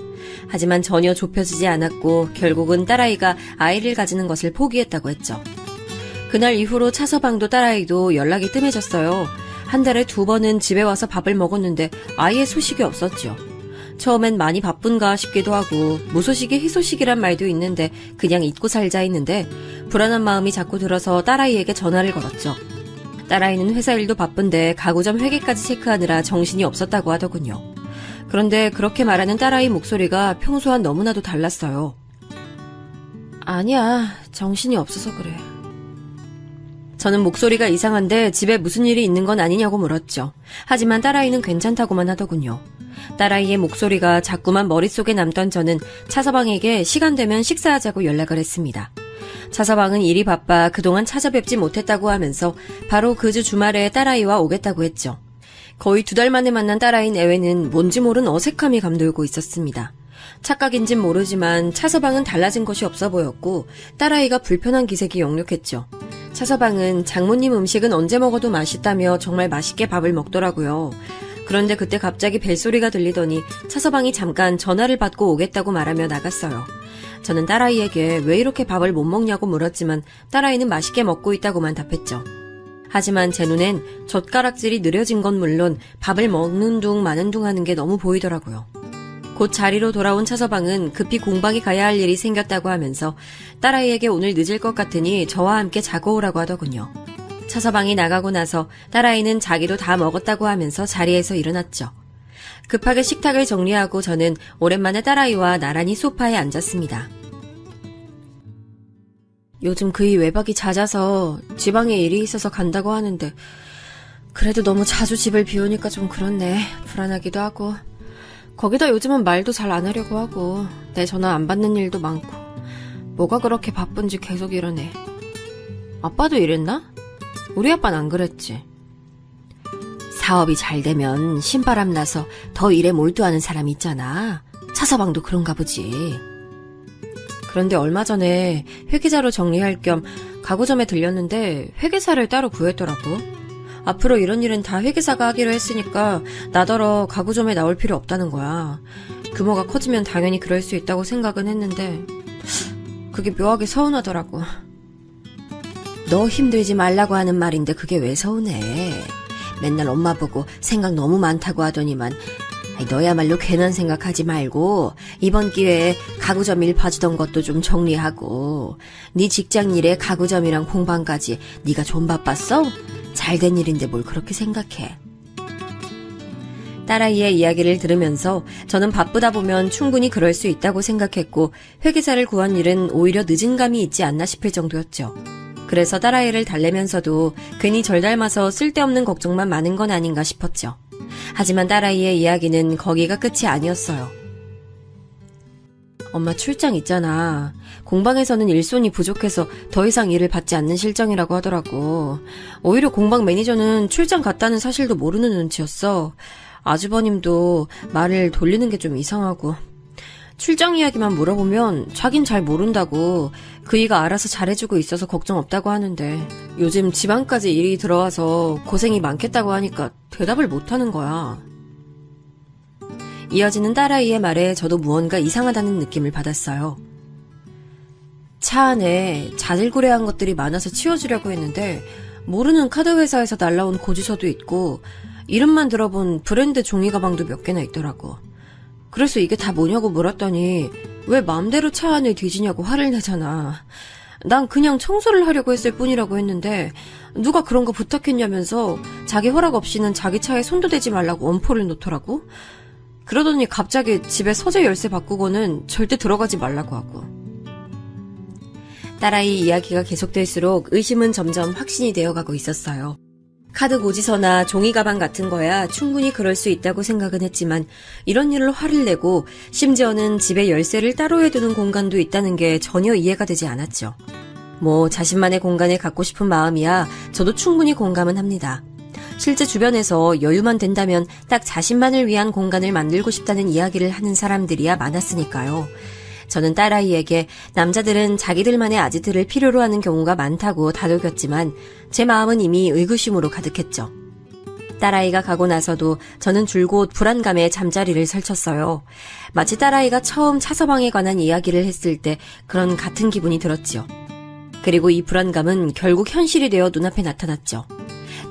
하지만 전혀 좁혀지지 않았고 결국은 딸아이가 아이를 가지는 것을 포기했다고 했죠. 그날 이후로 차서방도 딸아이도 연락이 뜸해졌어요. 한 달에 2번은 집에 와서 밥을 먹었는데 아이의 소식이 없었죠. 처음엔 많이 바쁜가 싶기도 하고 무소식이 희소식이란 말도 있는데 그냥 잊고 살자 했는데 불안한 마음이 자꾸 들어서 딸아이에게 전화를 걸었죠. 딸아이는 회사 일도 바쁜데 가구점 회계까지 체크하느라 정신이 없었다고 하더군요. 그런데 그렇게 말하는 딸아이 목소리가 평소와 너무나도 달랐어요. 아니야, 정신이 없어서 그래. 저는 목소리가 이상한데 집에 무슨 일이 있는 건 아니냐고 물었죠. 하지만 딸아이는 괜찮다고만 하더군요. 딸아이의 목소리가 자꾸만 머릿속에 남던 저는 차서방에게 시간 되면 식사하자고 연락을 했습니다. 차서방은 일이 바빠 그동안 찾아뵙지 못했다고 하면서 바로 그 주 주말에 딸아이와 오겠다고 했죠. 거의 2달 만에 만난 딸아이 내외는 뭔지 모른 어색함이 감돌고 있었습니다. 착각인진 모르지만 차서방은 달라진 것이 없어 보였고 딸아이가 불편한 기색이 역력했죠. 차서방은 장모님 음식은 언제 먹어도 맛있다며 정말 맛있게 밥을 먹더라고요. 그런데 그때 갑자기 벨소리가 들리더니 차서방이 잠깐 전화를 받고 오겠다고 말하며 나갔어요. 저는 딸아이에게 왜 이렇게 밥을 못 먹냐고 물었지만 딸아이는 맛있게 먹고 있다고만 답했죠. 하지만 제 눈엔 젓가락질이 느려진 건 물론 밥을 먹는 둥 마는 둥 하는 게 너무 보이더라고요. 곧 자리로 돌아온 차서방은 급히 공방에 가야 할 일이 생겼다고 하면서 딸아이에게 오늘 늦을 것 같으니 저와 함께 자고 오라고 하더군요. 차서방이 나가고 나서 딸아이는 자기도 다 먹었다고 하면서 자리에서 일어났죠. 급하게 식탁을 정리하고 저는 오랜만에 딸아이와 나란히 소파에 앉았습니다. 요즘 그이 외박이 잦아서 지방에 일이 있어서 간다고 하는데 그래도 너무 자주 집을 비우니까 좀 그렇네. 불안하기도 하고. 거기다 요즘은 말도 잘 안 하려고 하고 내 전화 안 받는 일도 많고 뭐가 그렇게 바쁜지 계속 이러네. 아빠도 이랬나? 우리 아빠는 안 그랬지. 사업이 잘 되면 신바람 나서 더 일에 몰두하는 사람이 있잖아. 차서방도 그런가 보지. 그런데 얼마 전에 회계자로 정리할 겸 가구점에 들렸는데 회계사를 따로 구했더라고. 앞으로 이런 일은 다 회계사가 하기로 했으니까 나더러 가구점에 나올 필요 없다는 거야. 규모가 커지면 당연히 그럴 수 있다고 생각은 했는데 그게 묘하게 서운하더라고. 너 힘들지 말라고 하는 말인데 그게 왜 서운해. 맨날 엄마 보고 생각 너무 많다고 하더니만 너야말로 괜한 생각하지 말고 이번 기회에 가구점 일 봐주던 것도 좀 정리하고 네 직장 일에 가구점이랑 공방까지 네가 좀 바빴어? 잘된 일인데 뭘 그렇게 생각해. 딸아이의 이야기를 들으면서 저는 바쁘다 보면 충분히 그럴 수 있다고 생각했고 회계사를 구한 일은 오히려 늦은 감이 있지 않나 싶을 정도였죠. 그래서 딸아이를 달래면서도 괜히 절 닮아서 쓸데없는 걱정만 많은 건 아닌가 싶었죠. 하지만 딸아이의 이야기는 거기가 끝이 아니었어요. 엄마 출장 있잖아. 공방에서는 일손이 부족해서 더 이상 일을 받지 않는 실정이라고 하더라고. 오히려 공방 매니저는 출장 갔다는 사실도 모르는 눈치였어. 아주버님도 말을 돌리는 게 좀 이상하고. 출장 이야기만 물어보면 자긴 잘 모른다고 그이가 알아서 잘해주고 있어서 걱정 없다고 하는데 요즘 지방까지 일이 들어와서 고생이 많겠다고 하니까 대답을 못하는 거야. 이어지는 딸아이의 말에 저도 무언가 이상하다는 느낌을 받았어요. 차 안에 자질구레한 것들이 많아서 치워주려고 했는데 모르는 카드 회사에서 날라온 고지서도 있고 이름만 들어본 브랜드 종이 가방도 몇 개나 있더라고. 그래서 이게 다 뭐냐고 물었더니 왜 마음대로 차 안을 뒤지냐고 화를 내잖아. 난 그냥 청소를 하려고 했을 뿐이라고 했는데 누가 그런 거 부탁했냐면서 자기 허락 없이는 자기 차에 손도 대지 말라고 엄포를 놓더라고. 그러더니 갑자기 집에 서재 열쇠 바꾸고는 절대 들어가지 말라고 하고. 딸아이 이야기가 계속될수록 의심은 점점 확신이 되어가고 있었어요. 카드 고지서나 종이 가방 같은 거야 충분히 그럴 수 있다고 생각은 했지만 이런 일을 화를 내고 심지어는 집에 열쇠를 따로 해두는 공간도 있다는 게 전혀 이해가 되지 않았죠. 뭐 자신만의 공간을 갖고 싶은 마음이야 저도 충분히 공감은 합니다. 실제 주변에서 여유만 된다면 딱 자신만을 위한 공간을 만들고 싶다는 이야기를 하는 사람들이야 많았으니까요. 저는 딸아이에게 남자들은 자기들만의 아지트를 필요로 하는 경우가 많다고 다독였지만 제 마음은 이미 의구심으로 가득했죠. 딸아이가 가고 나서도 저는 줄곧 불안감에 잠자리를 설쳤어요. 마치 딸아이가 처음 차서방에 관한 이야기를 했을 때 그런 같은 기분이 들었지요. 그리고 이 불안감은 결국 현실이 되어 눈앞에 나타났죠.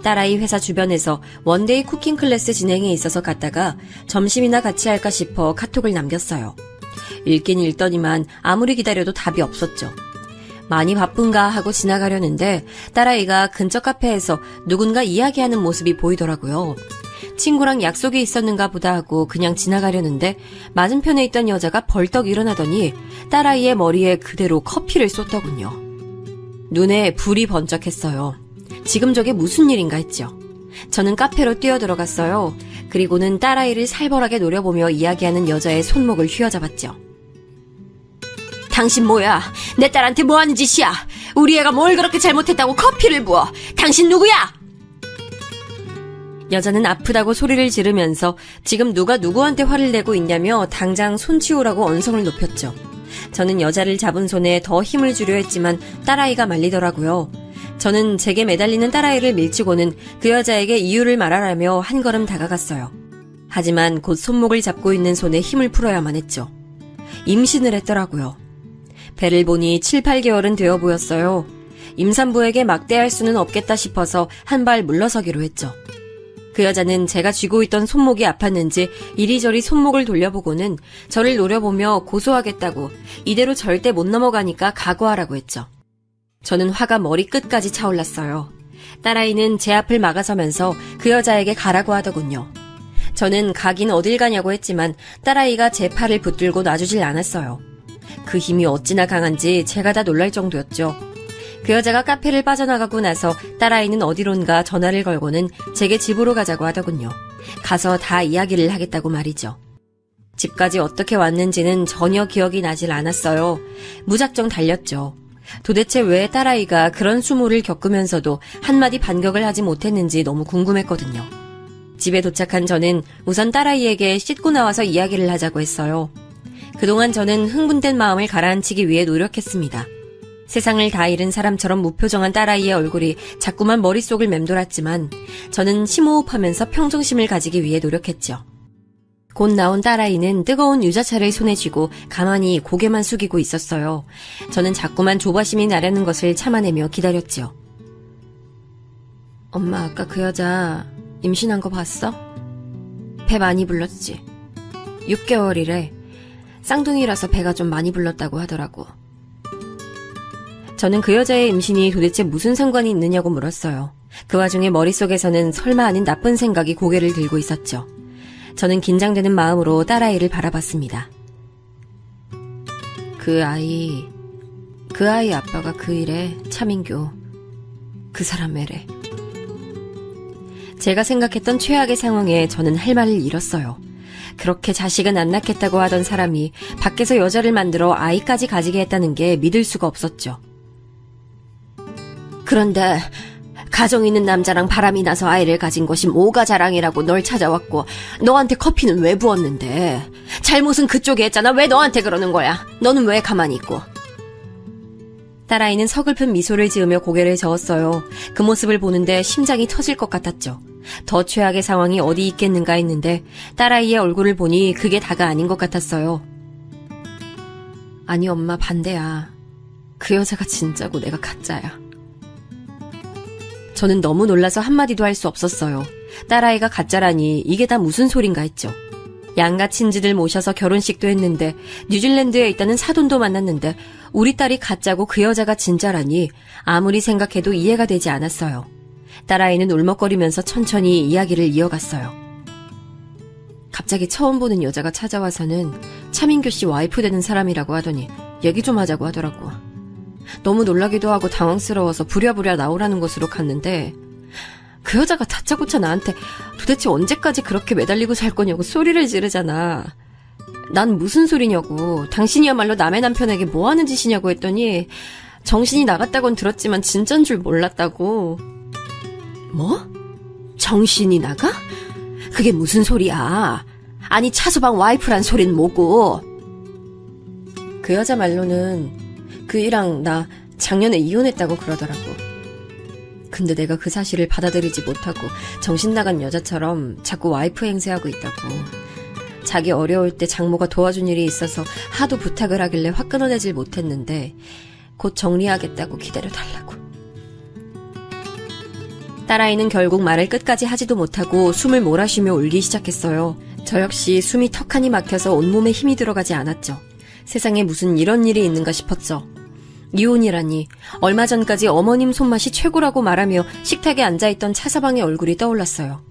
딸아이 회사 주변에서 원데이 쿠킹 클래스 진행에 있어서 갔다가 점심이나 같이 할까 싶어 카톡을 남겼어요. 읽긴 읽더니만 아무리 기다려도 답이 없었죠. 많이 바쁜가 하고 지나가려는데 딸아이가 근처 카페에서 누군가 이야기하는 모습이 보이더라고요. 친구랑 약속이 있었는가 보다 하고 그냥 지나가려는데 맞은편에 있던 여자가 벌떡 일어나더니 딸아이의 머리에 그대로 커피를 쏟더군요. 눈에 불이 번쩍했어요. 지금 저게 무슨 일인가 했죠. 저는 카페로 뛰어들어갔어요. 그리고는 딸아이를 살벌하게 노려보며 이야기하는 여자의 손목을 휘어잡았죠. 당신 뭐야? 내 딸한테 뭐하는 짓이야? 우리 애가 뭘 그렇게 잘못했다고 커피를 부어? 당신 누구야? 여자는 아프다고 소리를 지르면서 지금 누가 누구한테 화를 내고 있냐며 당장 손 치우라고 언성을 높였죠. 저는 여자를 잡은 손에 더 힘을 주려 했지만 딸아이가 말리더라고요. 저는 제게 매달리는 딸아이를 밀치고는 그 여자에게 이유를 말하라며 한 걸음 다가갔어요. 하지만 곧 손목을 잡고 있는 손에 힘을 풀어야만 했죠. 임신을 했더라고요. 배를 보니 7, 8개월은 되어 보였어요. 임산부에게 막대할 수는 없겠다 싶어서 한 발 물러서기로 했죠. 그 여자는 제가 쥐고 있던 손목이 아팠는지 이리저리 손목을 돌려보고는 저를 노려보며 고소하겠다고 이대로 절대 못 넘어가니까 각오하라고 했죠. 저는 화가 머리끝까지 차올랐어요. 딸아이는 제 앞을 막아서면서 그 여자에게 가라고 하더군요. 저는 가긴 어딜 가냐고 했지만 딸아이가 제 팔을 붙들고 놔주질 않았어요. 그 힘이 어찌나 강한지 제가 다 놀랄 정도였죠. 그 여자가 카페를 빠져나가고 나서 딸아이는 어디론가 전화를 걸고는 제게 집으로 가자고 하더군요. 가서 다 이야기를 하겠다고 말이죠. 집까지 어떻게 왔는지는 전혀 기억이 나질 않았어요. 무작정 달렸죠. 도대체 왜 딸아이가 그런 수모를 겪으면서도 한마디 반격을 하지 못했는지 너무 궁금했거든요. 집에 도착한 저는 우선 딸아이에게 씻고 나와서 이야기를 하자고 했어요. 그동안 저는 흥분된 마음을 가라앉히기 위해 노력했습니다. 세상을 다 잃은 사람처럼 무표정한 딸아이의 얼굴이 자꾸만 머릿속을 맴돌았지만 저는 심호흡하면서 평정심을 가지기 위해 노력했죠. 곧 나온 딸아이는 뜨거운 유자차를 손에 쥐고 가만히 고개만 숙이고 있었어요. 저는 자꾸만 조바심이 나려는 것을 참아내며 기다렸죠. 엄마, 아까 그 여자 임신한 거 봤어? 배 많이 불렀지. 6개월이래. 쌍둥이라서 배가 좀 많이 불렀다고 하더라고. 저는 그 여자의 임신이 도대체 무슨 상관이 있느냐고 물었어요. 그 와중에 머릿속에서는 설마 아닌 나쁜 생각이 고개를 들고 있었죠. 저는 긴장되는 마음으로 딸아이를 바라봤습니다. 그 아이 아빠가 그 일에 차민규, 그 사람 애래. 제가 생각했던 최악의 상황에 저는 할 말을 잃었어요. 그렇게 자식은 안 낳겠다고 하던 사람이 밖에서 여자를 만들어 아이까지 가지게 했다는 게 믿을 수가 없었죠. 그런데 가정 있는 남자랑 바람이 나서 아이를 가진 것이 뭐가 자랑이라고 널 찾아왔고 너한테 커피는 왜 부었는데? 잘못은 그쪽이 했잖아. 왜 너한테 그러는 거야? 너는 왜 가만히 있고? 딸아이는 서글픈 미소를 지으며 고개를 저었어요. 그 모습을 보는데 심장이 터질 것 같았죠. 더 최악의 상황이 어디 있겠는가 했는데 딸아이의 얼굴을 보니 그게 다가 아닌 것 같았어요. 아니 엄마 반대야. 그 여자가 진짜고 내가 가짜야. 저는 너무 놀라서 한마디도 할 수 없었어요. 딸아이가 가짜라니 이게 다 무슨 소린가 했죠. 양가 친지들 모셔서 결혼식도 했는데 뉴질랜드에 있다는 사돈도 만났는데 우리 딸이 가짜고 그 여자가 진짜라니 아무리 생각해도 이해가 되지 않았어요. 딸아이는 울먹거리면서 천천히 이야기를 이어갔어요. 갑자기 처음 보는 여자가 찾아와서는 차민규 씨 와이프 되는 사람이라고 하더니 얘기 좀 하자고 하더라고. 너무 놀라기도 하고 당황스러워서 부랴부랴 나오라는 곳으로 갔는데 그 여자가 다짜고짜 나한테 도대체 언제까지 그렇게 매달리고 살 거냐고 소리를 지르잖아. 난 무슨 소리냐고, 당신이야말로 남의 남편에게 뭐 하는 짓이냐고 했더니 정신이 나갔다곤 들었지만 진짠 줄 몰랐다고. 뭐? 정신이 나가? 그게 무슨 소리야? 아니 차서방 와이프란 소린 뭐고? 그 여자 말로는 그이랑 나 작년에 이혼했다고 그러더라고. 근데 내가 그 사실을 받아들이지 못하고 정신 나간 여자처럼 자꾸 와이프 행세하고 있다고. 자기 어려울 때 장모가 도와준 일이 있어서 하도 부탁을 하길래 확 끊어내질 못했는데 곧 정리하겠다고 기다려달라고. 딸아이는 결국 말을 끝까지 하지도 못하고 숨을 몰아쉬며 울기 시작했어요. 저 역시 숨이 턱하니 막혀서 온몸에 힘이 들어가지 않았죠. 세상에 무슨 이런 일이 있는가 싶었죠. 이혼이라니. 얼마 전까지 어머님 손맛이 최고라고 말하며 식탁에 앉아있던 차서방의 얼굴이 떠올랐어요.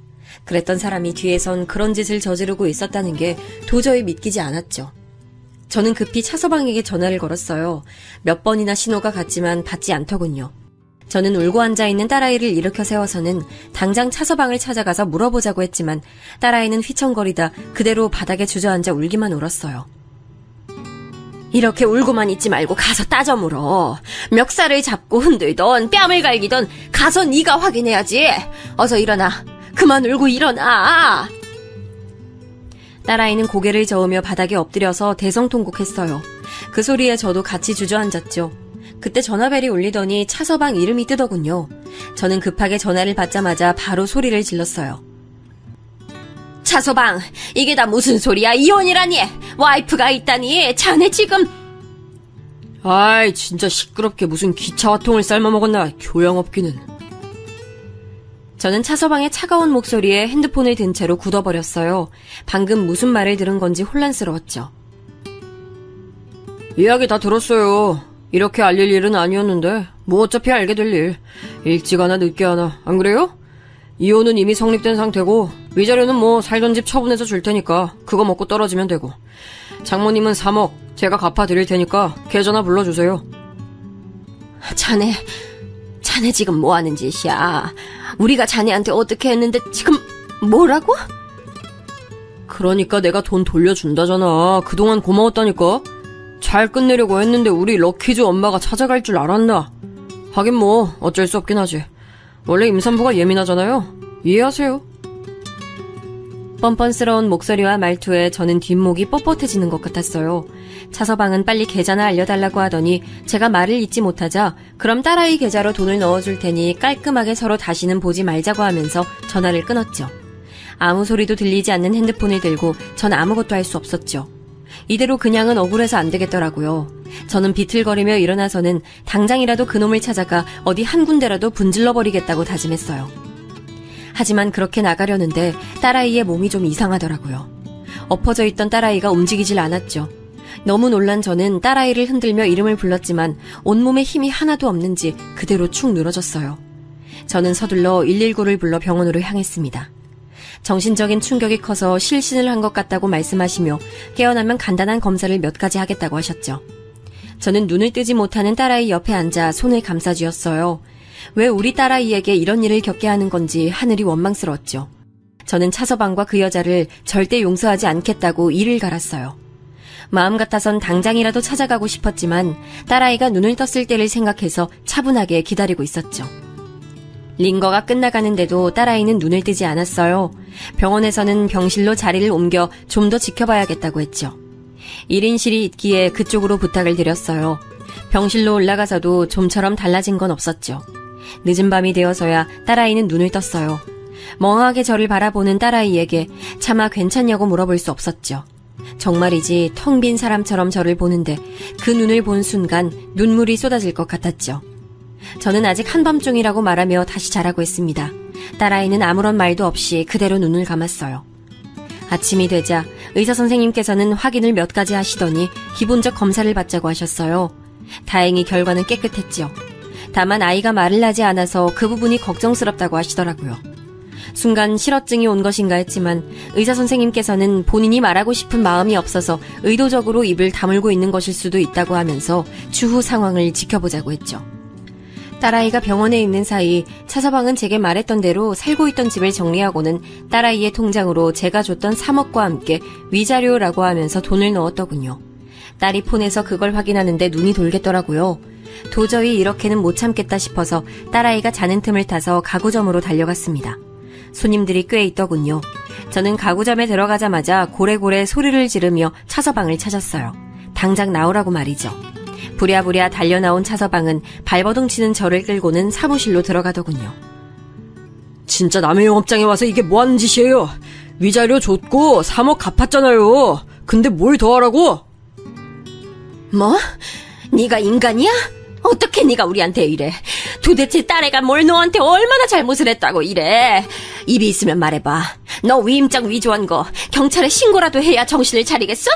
그랬던 사람이 뒤에선 그런 짓을 저지르고 있었다는 게 도저히 믿기지 않았죠. 저는 급히 차서방에게 전화를 걸었어요. 몇 번이나 신호가 갔지만 받지 않더군요. 저는 울고 앉아있는 딸아이를 일으켜 세워서는 당장 차서방을 찾아가서 물어보자고 했지만 딸아이는 휘청거리다 그대로 바닥에 주저앉아 울기만 울었어요. 이렇게 울고만 있지 말고 가서 따져 물어. 멱살을 잡고 흔들던 뺨을 갈기던 가서 네가 확인해야지. 어서 일어나. 그만 울고 일어나. 딸아이는 고개를 저으며 바닥에 엎드려서 대성통곡했어요. 그 소리에 저도 같이 주저앉았죠. 그때 전화벨이 울리더니 차서방 이름이 뜨더군요. 저는 급하게 전화를 받자마자 바로 소리를 질렀어요. 차서방, 이게 다 무슨 소리야? 이혼이라니! 와이프가 있다니! 자네 지금... 아이, 진짜 시끄럽게 무슨 기차화통을 삶아먹었나, 교양 없기는. 저는 차서방의 차가운 목소리에 핸드폰을 든 채로 굳어버렸어요. 방금 무슨 말을 들은 건지 혼란스러웠죠. 이야기 다 들었어요. 이렇게 알릴 일은 아니었는데 뭐 어차피 알게 될 일. 일찍 하나 늦게 하나, 안 그래요? 이혼은 이미 성립된 상태고 위자료는 뭐 살던 집 처분해서 줄 테니까 그거 먹고 떨어지면 되고, 장모님은 3억 제가 갚아드릴 테니까 계좌나 불러주세요. 자네 지금 뭐 하는 짓이야? 우리가 자네한테 어떻게 했는데 지금 뭐라고? 그러니까 내가 돈 돌려준다잖아. 그동안 고마웠다니까. 잘 끝내려고 했는데 우리 럭키즈 엄마가 찾아갈 줄 알았나? 하긴 뭐 어쩔 수 없긴 하지. 원래 임산부가 예민하잖아요. 이해하세요. 뻔뻔스러운 목소리와 말투에 저는 뒷목이 뻣뻣해지는 것 같았어요. 차서방은 빨리 계좌나 알려달라고 하더니 제가 말을 잇지 못하자 그럼 딸아이 계좌로 돈을 넣어줄 테니 깔끔하게 서로 다시는 보지 말자고 하면서 전화를 끊었죠. 아무 소리도 들리지 않는 핸드폰을 들고 전 아무것도 할 수 없었죠. 이대로 그냥은 억울해서 안 되겠더라고요. 저는 비틀거리며 일어나서는 당장이라도 그놈을 찾아가 어디 한 군데라도 분질러버리겠다고 다짐했어요. 하지만 그렇게 나가려는데 딸아이의 몸이 좀 이상하더라고요. 엎어져 있던 딸아이가 움직이질 않았죠. 너무 놀란 저는 딸아이를 흔들며 이름을 불렀지만 온몸에 힘이 하나도 없는지 그대로 축 늘어졌어요. 저는 서둘러 119를 불러 병원으로 향했습니다. 정신적인 충격이 커서 실신을 한 것 같다고 말씀하시며 깨어나면 간단한 검사를 몇 가지 하겠다고 하셨죠. 저는 눈을 뜨지 못하는 딸아이 옆에 앉아 손을 감싸쥐었어요. 왜 우리 딸아이에게 이런 일을 겪게 하는 건지 하늘이 원망스러웠죠. 저는 차서방과 그 여자를 절대 용서하지 않겠다고 이를 갈았어요. 마음 같아선 당장이라도 찾아가고 싶었지만 딸아이가 눈을 떴을 때를 생각해서 차분하게 기다리고 있었죠. 링거가 끝나가는데도 딸아이는 눈을 뜨지 않았어요. 병원에서는 병실로 자리를 옮겨 좀 더 지켜봐야겠다고 했죠. 1인실이 있기에 그쪽으로 부탁을 드렸어요. 병실로 올라가서도 좀처럼 달라진 건 없었죠. 늦은 밤이 되어서야 딸아이는 눈을 떴어요. 멍하게 저를 바라보는 딸아이에게 차마 괜찮냐고 물어볼 수 없었죠. 정말이지 텅 빈 사람처럼 저를 보는데 그 눈을 본 순간 눈물이 쏟아질 것 같았죠. 저는 아직 한밤중이라고 말하며 다시 자라고 했습니다. 딸아이는 아무런 말도 없이 그대로 눈을 감았어요. 아침이 되자 의사 선생님께서는 확인을 몇 가지 하시더니 기본적 검사를 받자고 하셨어요. 다행히 결과는 깨끗했죠. 다만 아이가 말을 하지 않아서 그 부분이 걱정스럽다고 하시더라고요. 순간 실어증이 온 것인가 했지만 의사 선생님께서는 본인이 말하고 싶은 마음이 없어서 의도적으로 입을 다물고 있는 것일 수도 있다고 하면서 추후 상황을 지켜보자고 했죠. 딸아이가 병원에 있는 사이 차서방은 제게 말했던 대로 살고 있던 집을 정리하고는 딸아이의 통장으로 제가 줬던 3억과 함께 위자료라고 하면서 돈을 넣었더군요. 딸이 폰에서 그걸 확인하는데 눈이 돌겠더라고요. 도저히 이렇게는 못 참겠다 싶어서 딸아이가 자는 틈을 타서 가구점으로 달려갔습니다. 손님들이 꽤 있더군요. 저는 가구점에 들어가자마자 고래고래 소리를 지르며 차서방을 찾았어요. 당장 나오라고 말이죠. 부랴부랴 달려나온 차서방은 발버둥 치는 저를 끌고는 사무실로 들어가더군요. 진짜 남의 영업장에 와서 이게 뭐하는 짓이에요? 위자료 줬고 3억 갚았잖아요. 근데 뭘 더 하라고? 뭐? 네가 인간이야? 어떻게 네가 우리한테 이래? 도대체 딸애가 뭘 너한테 얼마나 잘못을 했다고 이래? 입이 있으면 말해봐. 너 위임장 위조한 거 경찰에 신고라도 해야 정신을 차리겠어?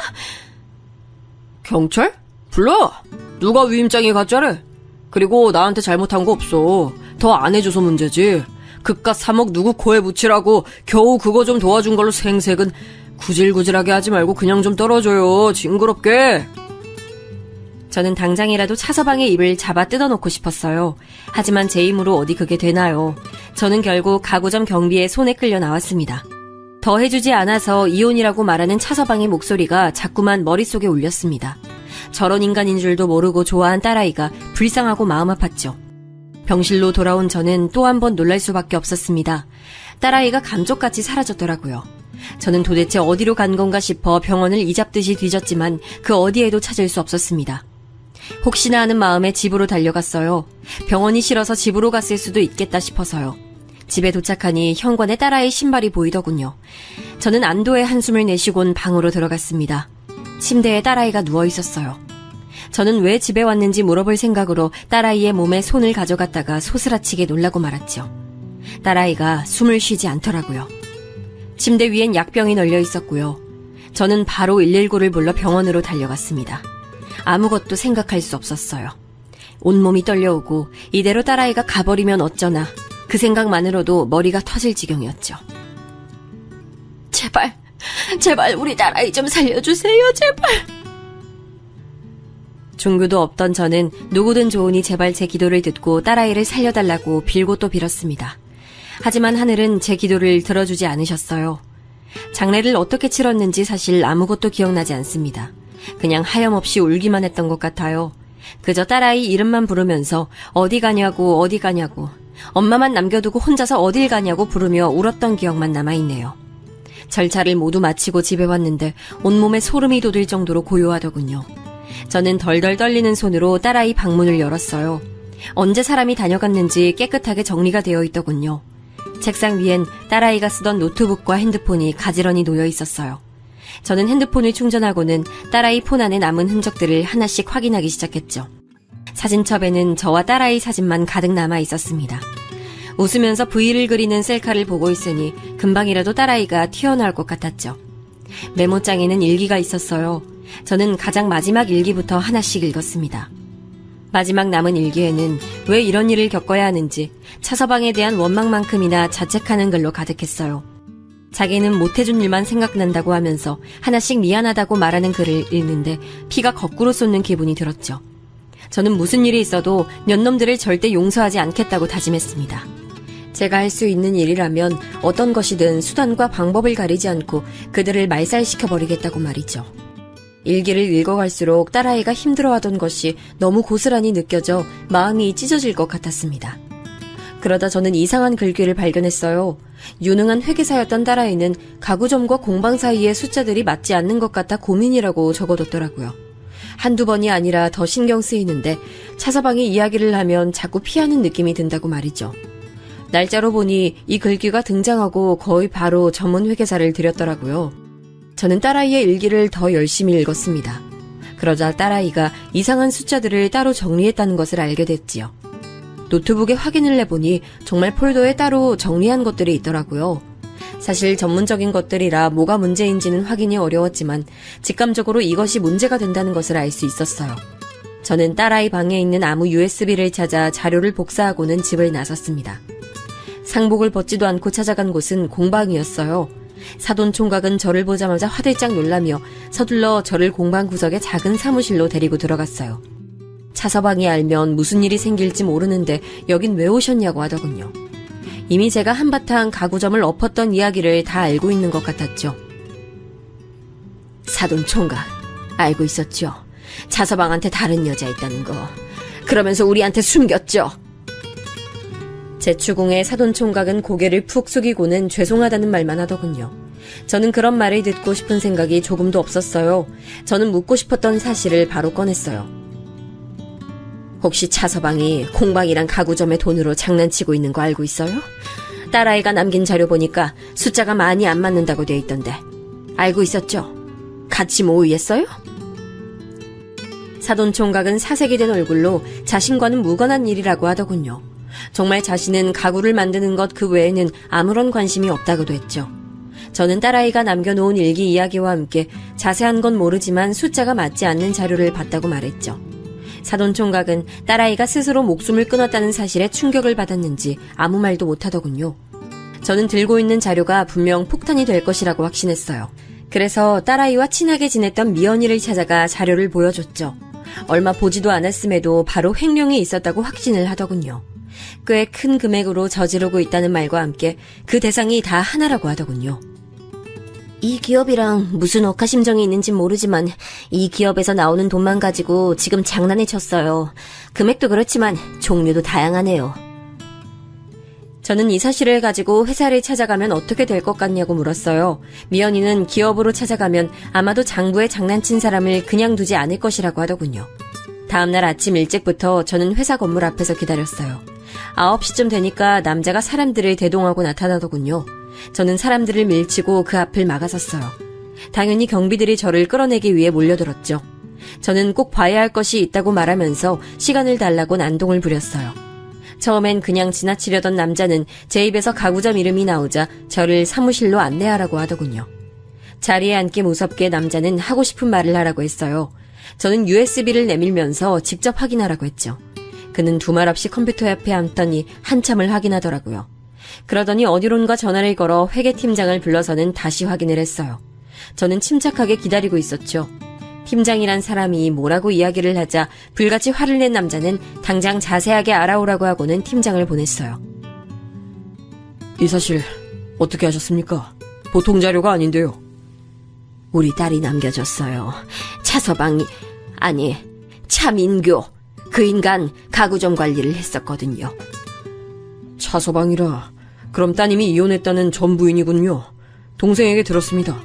경찰? 불러. 누가 위임장이 가짜래? 그리고 나한테 잘못한 거 없어. 더 안 해줘서 문제지. 그깟 3억 누구 코에 묻히라고 겨우 그거 좀 도와준 걸로 생색은 구질구질하게 하지 말고 그냥 좀 떨어져요. 징그럽게. 저는 당장이라도 차서방의 입을 잡아 뜯어놓고 싶었어요. 하지만 제 힘으로 어디 그게 되나요? 저는 결국 가구점 경비에 손에 끌려 나왔습니다. 더 해주지 않아서 이혼이라고 말하는 차서방의 목소리가 자꾸만 머릿속에 울렸습니다. 저런 인간인 줄도 모르고 좋아한 딸아이가 불쌍하고 마음 아팠죠. 병실로 돌아온 저는 또 한 번 놀랄 수밖에 없었습니다. 딸아이가 감쪽같이 사라졌더라고요. 저는 도대체 어디로 간 건가 싶어 병원을 이잡듯이 뒤졌지만 그 어디에도 찾을 수 없었습니다. 혹시나 하는 마음에 집으로 달려갔어요. 병원이 싫어서 집으로 갔을 수도 있겠다 싶어서요. 집에 도착하니 현관에 딸아이 신발이 보이더군요. 저는 안도의 한숨을 내쉬곤 방으로 들어갔습니다. 침대에 딸아이가 누워있었어요. 저는 왜 집에 왔는지 물어볼 생각으로 딸아이의 몸에 손을 가져갔다가 소스라치게 놀라고 말았죠. 딸아이가 숨을 쉬지 않더라고요. 침대 위엔 약병이 널려 있었고요. 저는 바로 119를 불러 병원으로 달려갔습니다. 아무것도 생각할 수 없었어요. 온몸이 떨려오고 이대로 딸아이가 가버리면 어쩌나 그 생각만으로도 머리가 터질 지경이었죠. 제발 우리 딸아이 좀 살려주세요, 제발. 종교도 없던 저는 누구든 좋으니 제발 제 기도를 듣고 딸아이를 살려달라고 빌고 또 빌었습니다. 하지만 하늘은 제 기도를 들어주지 않으셨어요. 장례를 어떻게 치렀는지 사실 아무것도 기억나지 않습니다. 그냥 하염없이 울기만 했던 것 같아요. 그저 딸아이 이름만 부르면서 어디 가냐고 엄마만 남겨두고 혼자서 어딜 가냐고 부르며 울었던 기억만 남아있네요. 절차를 모두 마치고 집에 왔는데 온몸에 소름이 돋을 정도로 고요하더군요. 저는 덜덜 떨리는 손으로 딸아이 방문을 열었어요. 언제 사람이 다녀갔는지 깨끗하게 정리가 되어 있더군요. 책상 위엔 딸아이가 쓰던 노트북과 핸드폰이 가지런히 놓여 있었어요. 저는 핸드폰을 충전하고는 딸아이 폰 안에 남은 흔적들을 하나씩 확인하기 시작했죠. 사진첩에는 저와 딸아이 사진만 가득 남아 있었습니다. 웃으면서 V를 그리는 셀카를 보고 있으니 금방이라도 딸아이가 튀어나올 것 같았죠. 메모장에는 일기가 있었어요. 저는 가장 마지막 일기부터 하나씩 읽었습니다. 마지막 남은 일기에는 왜 이런 일을 겪어야 하는지 차서방에 대한 원망만큼이나 자책하는 글로 가득했어요. 자기는 못해준 일만 생각난다고 하면서 하나씩 미안하다고 말하는 글을 읽는데 피가 거꾸로 솟는 기분이 들었죠. 저는 무슨 일이 있어도 년놈들을 절대 용서하지 않겠다고 다짐했습니다. 제가 할 수 있는 일이라면 어떤 것이든 수단과 방법을 가리지 않고 그들을 말살시켜버리겠다고 말이죠. 일기를 읽어갈수록 딸아이가 힘들어하던 것이 너무 고스란히 느껴져 마음이 찢어질 것 같았습니다. 그러다 저는 이상한 글귀를 발견했어요. 유능한 회계사였던 딸아이는 가구점과 공방 사이의 숫자들이 맞지 않는 것 같아 고민이라고 적어뒀더라고요. 한두 번이 아니라 더 신경 쓰이는데 차서방이 이야기를 하면 자꾸 피하는 느낌이 든다고 말이죠. 날짜로 보니 이 글귀가 등장하고 거의 바로 전문 회계사를 들였더라고요. 저는 딸아이의 일기를 더 열심히 읽었습니다. 그러자 딸아이가 이상한 숫자들을 따로 정리했다는 것을 알게 됐지요. 노트북에 확인을 해보니 정말 폴더에 따로 정리한 것들이 있더라고요. 사실 전문적인 것들이라 뭐가 문제인지는 확인이 어려웠지만 직감적으로 이것이 문제가 된다는 것을 알 수 있었어요. 저는 딸아이 방에 있는 아무 USB를 찾아 자료를 복사하고는 집을 나섰습니다. 상복을 벗지도 않고 찾아간 곳은 공방이었어요. 사돈 총각은 저를 보자마자 화들짝 놀라며 서둘러 저를 공방 구석의 작은 사무실로 데리고 들어갔어요. 차서방이 알면 무슨 일이 생길지 모르는데 여긴 왜 오셨냐고 하더군요. 이미 제가 한바탕 가구점을 엎었던 이야기를 다 알고 있는 것 같았죠. 사돈 총각, 알고 있었죠. 차서방한테 다른 여자 있다는 거. 그러면서 우리한테 숨겼죠. 제 추궁에 사돈 총각은 고개를 푹 숙이고는 죄송하다는 말만 하더군요. 저는 그런 말을 듣고 싶은 생각이 조금도 없었어요. 저는 묻고 싶었던 사실을 바로 꺼냈어요. 혹시 차서방이 공방이랑 가구점의 돈으로 장난치고 있는 거 알고 있어요? 딸아이가 남긴 자료 보니까 숫자가 많이 안 맞는다고 돼 있던데. 알고 있었죠? 같이 모의했어요? 사돈 총각은 사색이 된 얼굴로 자신과는 무관한 일이라고 하더군요. 정말 자신은 가구를 만드는 것 그 외에는 아무런 관심이 없다고도 했죠. 저는 딸아이가 남겨놓은 일기 이야기와 함께 자세한 건 모르지만 숫자가 맞지 않는 자료를 봤다고 말했죠. 사돈 총각은 딸아이가 스스로 목숨을 끊었다는 사실에 충격을 받았는지 아무 말도 못하더군요. 저는 들고 있는 자료가 분명 폭탄이 될 것이라고 확신했어요. 그래서 딸아이와 친하게 지냈던 미연이를 찾아가 자료를 보여줬죠. 얼마 보지도 않았음에도 바로 횡령이 있었다고 확신을 하더군요. 꽤 큰 금액으로 저지르고 있다는 말과 함께 그 대상이 다 하나라고 하더군요. 이 기업이랑 무슨 억하심정이 있는진 모르지만 이 기업에서 나오는 돈만 가지고 지금 장난에 쳤어요. 금액도 그렇지만 종류도 다양하네요. 저는 이 사실을 가지고 회사를 찾아가면 어떻게 될 것 같냐고 물었어요. 미연이는 기업으로 찾아가면 아마도 장부에 장난친 사람을 그냥 두지 않을 것이라고 하더군요. 다음날 아침 일찍부터 저는 회사 건물 앞에서 기다렸어요. 9시쯤 되니까 남자가 사람들을 대동하고 나타나더군요. 저는 사람들을 밀치고 그 앞을 막아섰어요. 당연히 경비들이 저를 끌어내기 위해 몰려들었죠. 저는 꼭 봐야 할 것이 있다고 말하면서 시간을 달라고 난동을 부렸어요. 처음엔 그냥 지나치려던 남자는 제 입에서 가구점 이름이 나오자 저를 사무실로 안내하라고 하더군요. 자리에 앉기 무섭게 남자는 하고 싶은 말을 하라고 했어요. 저는 USB를 내밀면서 직접 확인하라고 했죠. 그는 두말 없이 컴퓨터 옆에 앉더니 한참을 확인하더라고요. 그러더니 어디론가 전화를 걸어 회계팀장을 불러서는 다시 확인을 했어요. 저는 침착하게 기다리고 있었죠. 팀장이란 사람이 뭐라고 이야기를 하자 불같이 화를 낸 남자는 당장 자세하게 알아오라고 하고는 팀장을 보냈어요. 이 사실 어떻게 하셨습니까? 보통 자료가 아닌데요. 우리 딸이 남겨줬어요. 차서방이, 아니, 차민교. 그 인간 가구점 관리를 했었거든요. 차서방이라. 그럼 따님이 이혼했다는 전 부인이군요. 동생에게 들었습니다.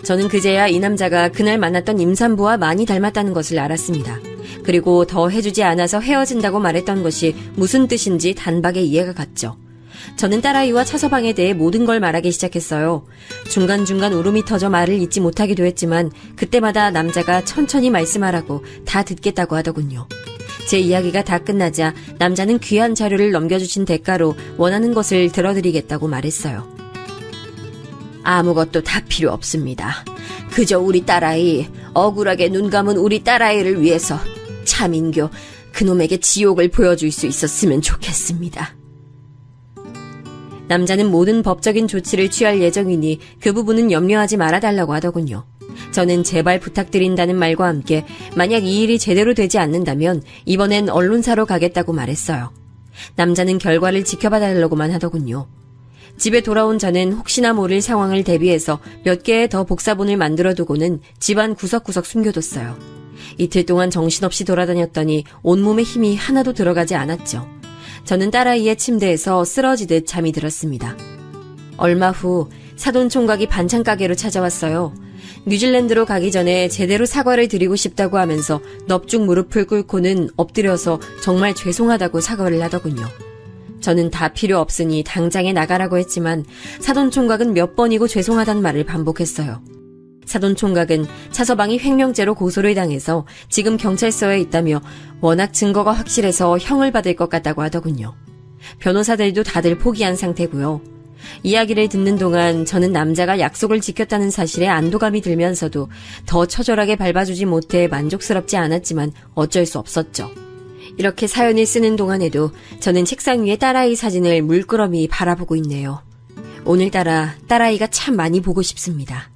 저는 그제야 이 남자가 그날 만났던 임산부와 많이 닮았다는 것을 알았습니다. 그리고 더 해주지 않아서 헤어진다고 말했던 것이 무슨 뜻인지 단박에 이해가 갔죠. 저는 딸아이와 차서방에 대해 모든 걸 말하기 시작했어요. 중간중간 울음이 터져 말을 잇지 못하기도 했지만 그때마다 남자가 천천히 말씀하라고 다 듣겠다고 하더군요. 제 이야기가 다 끝나자 남자는 귀한 자료를 넘겨주신 대가로 원하는 것을 들어드리겠다고 말했어요. 아무것도 다 필요 없습니다. 그저 우리 딸아이, 억울하게 눈 감은 우리 딸아이를 위해서 차민교, 그놈에게 지옥을 보여줄 수 있었으면 좋겠습니다. 남자는 모든 법적인 조치를 취할 예정이니 그 부분은 염려하지 말아달라고 하더군요. 저는 제발 부탁드린다는 말과 함께 만약 이 일이 제대로 되지 않는다면 이번엔 언론사로 가겠다고 말했어요. 남자는 결과를 지켜봐달라고만 하더군요. 집에 돌아온 저는 혹시나 모를 상황을 대비해서 몇 개의 더 복사본을 만들어두고는 집안 구석구석 숨겨뒀어요. 이틀 동안 정신없이 돌아다녔더니 온몸에 힘이 하나도 들어가지 않았죠. 저는 딸아이의 침대에서 쓰러지듯 잠이 들었습니다. 얼마 후 사돈 총각이 반찬 가게로 찾아왔어요. 뉴질랜드로 가기 전에 제대로 사과를 드리고 싶다고 하면서 넙죽 무릎을 꿇고는 엎드려서 정말 죄송하다고 사과를 하더군요. 저는 다 필요 없으니 당장에 나가라고 했지만 사돈총각은 몇 번이고 죄송하단 말을 반복했어요. 사돈총각은 차서방이 횡령죄로 고소를 당해서 지금 경찰서에 있다며 워낙 증거가 확실해서 형을 받을 것 같다고 하더군요. 변호사들도 다들 포기한 상태고요. 이야기를 듣는 동안 저는 남자가 약속을 지켰다는 사실에 안도감이 들면서도 더 처절하게 밟아주지 못해 만족스럽지 않았지만 어쩔 수 없었죠. 이렇게 사연을 쓰는 동안에도 저는 책상 위에 딸아이 사진을 물끄러미 바라보고 있네요. 오늘따라 딸아이가 참 많이 보고 싶습니다.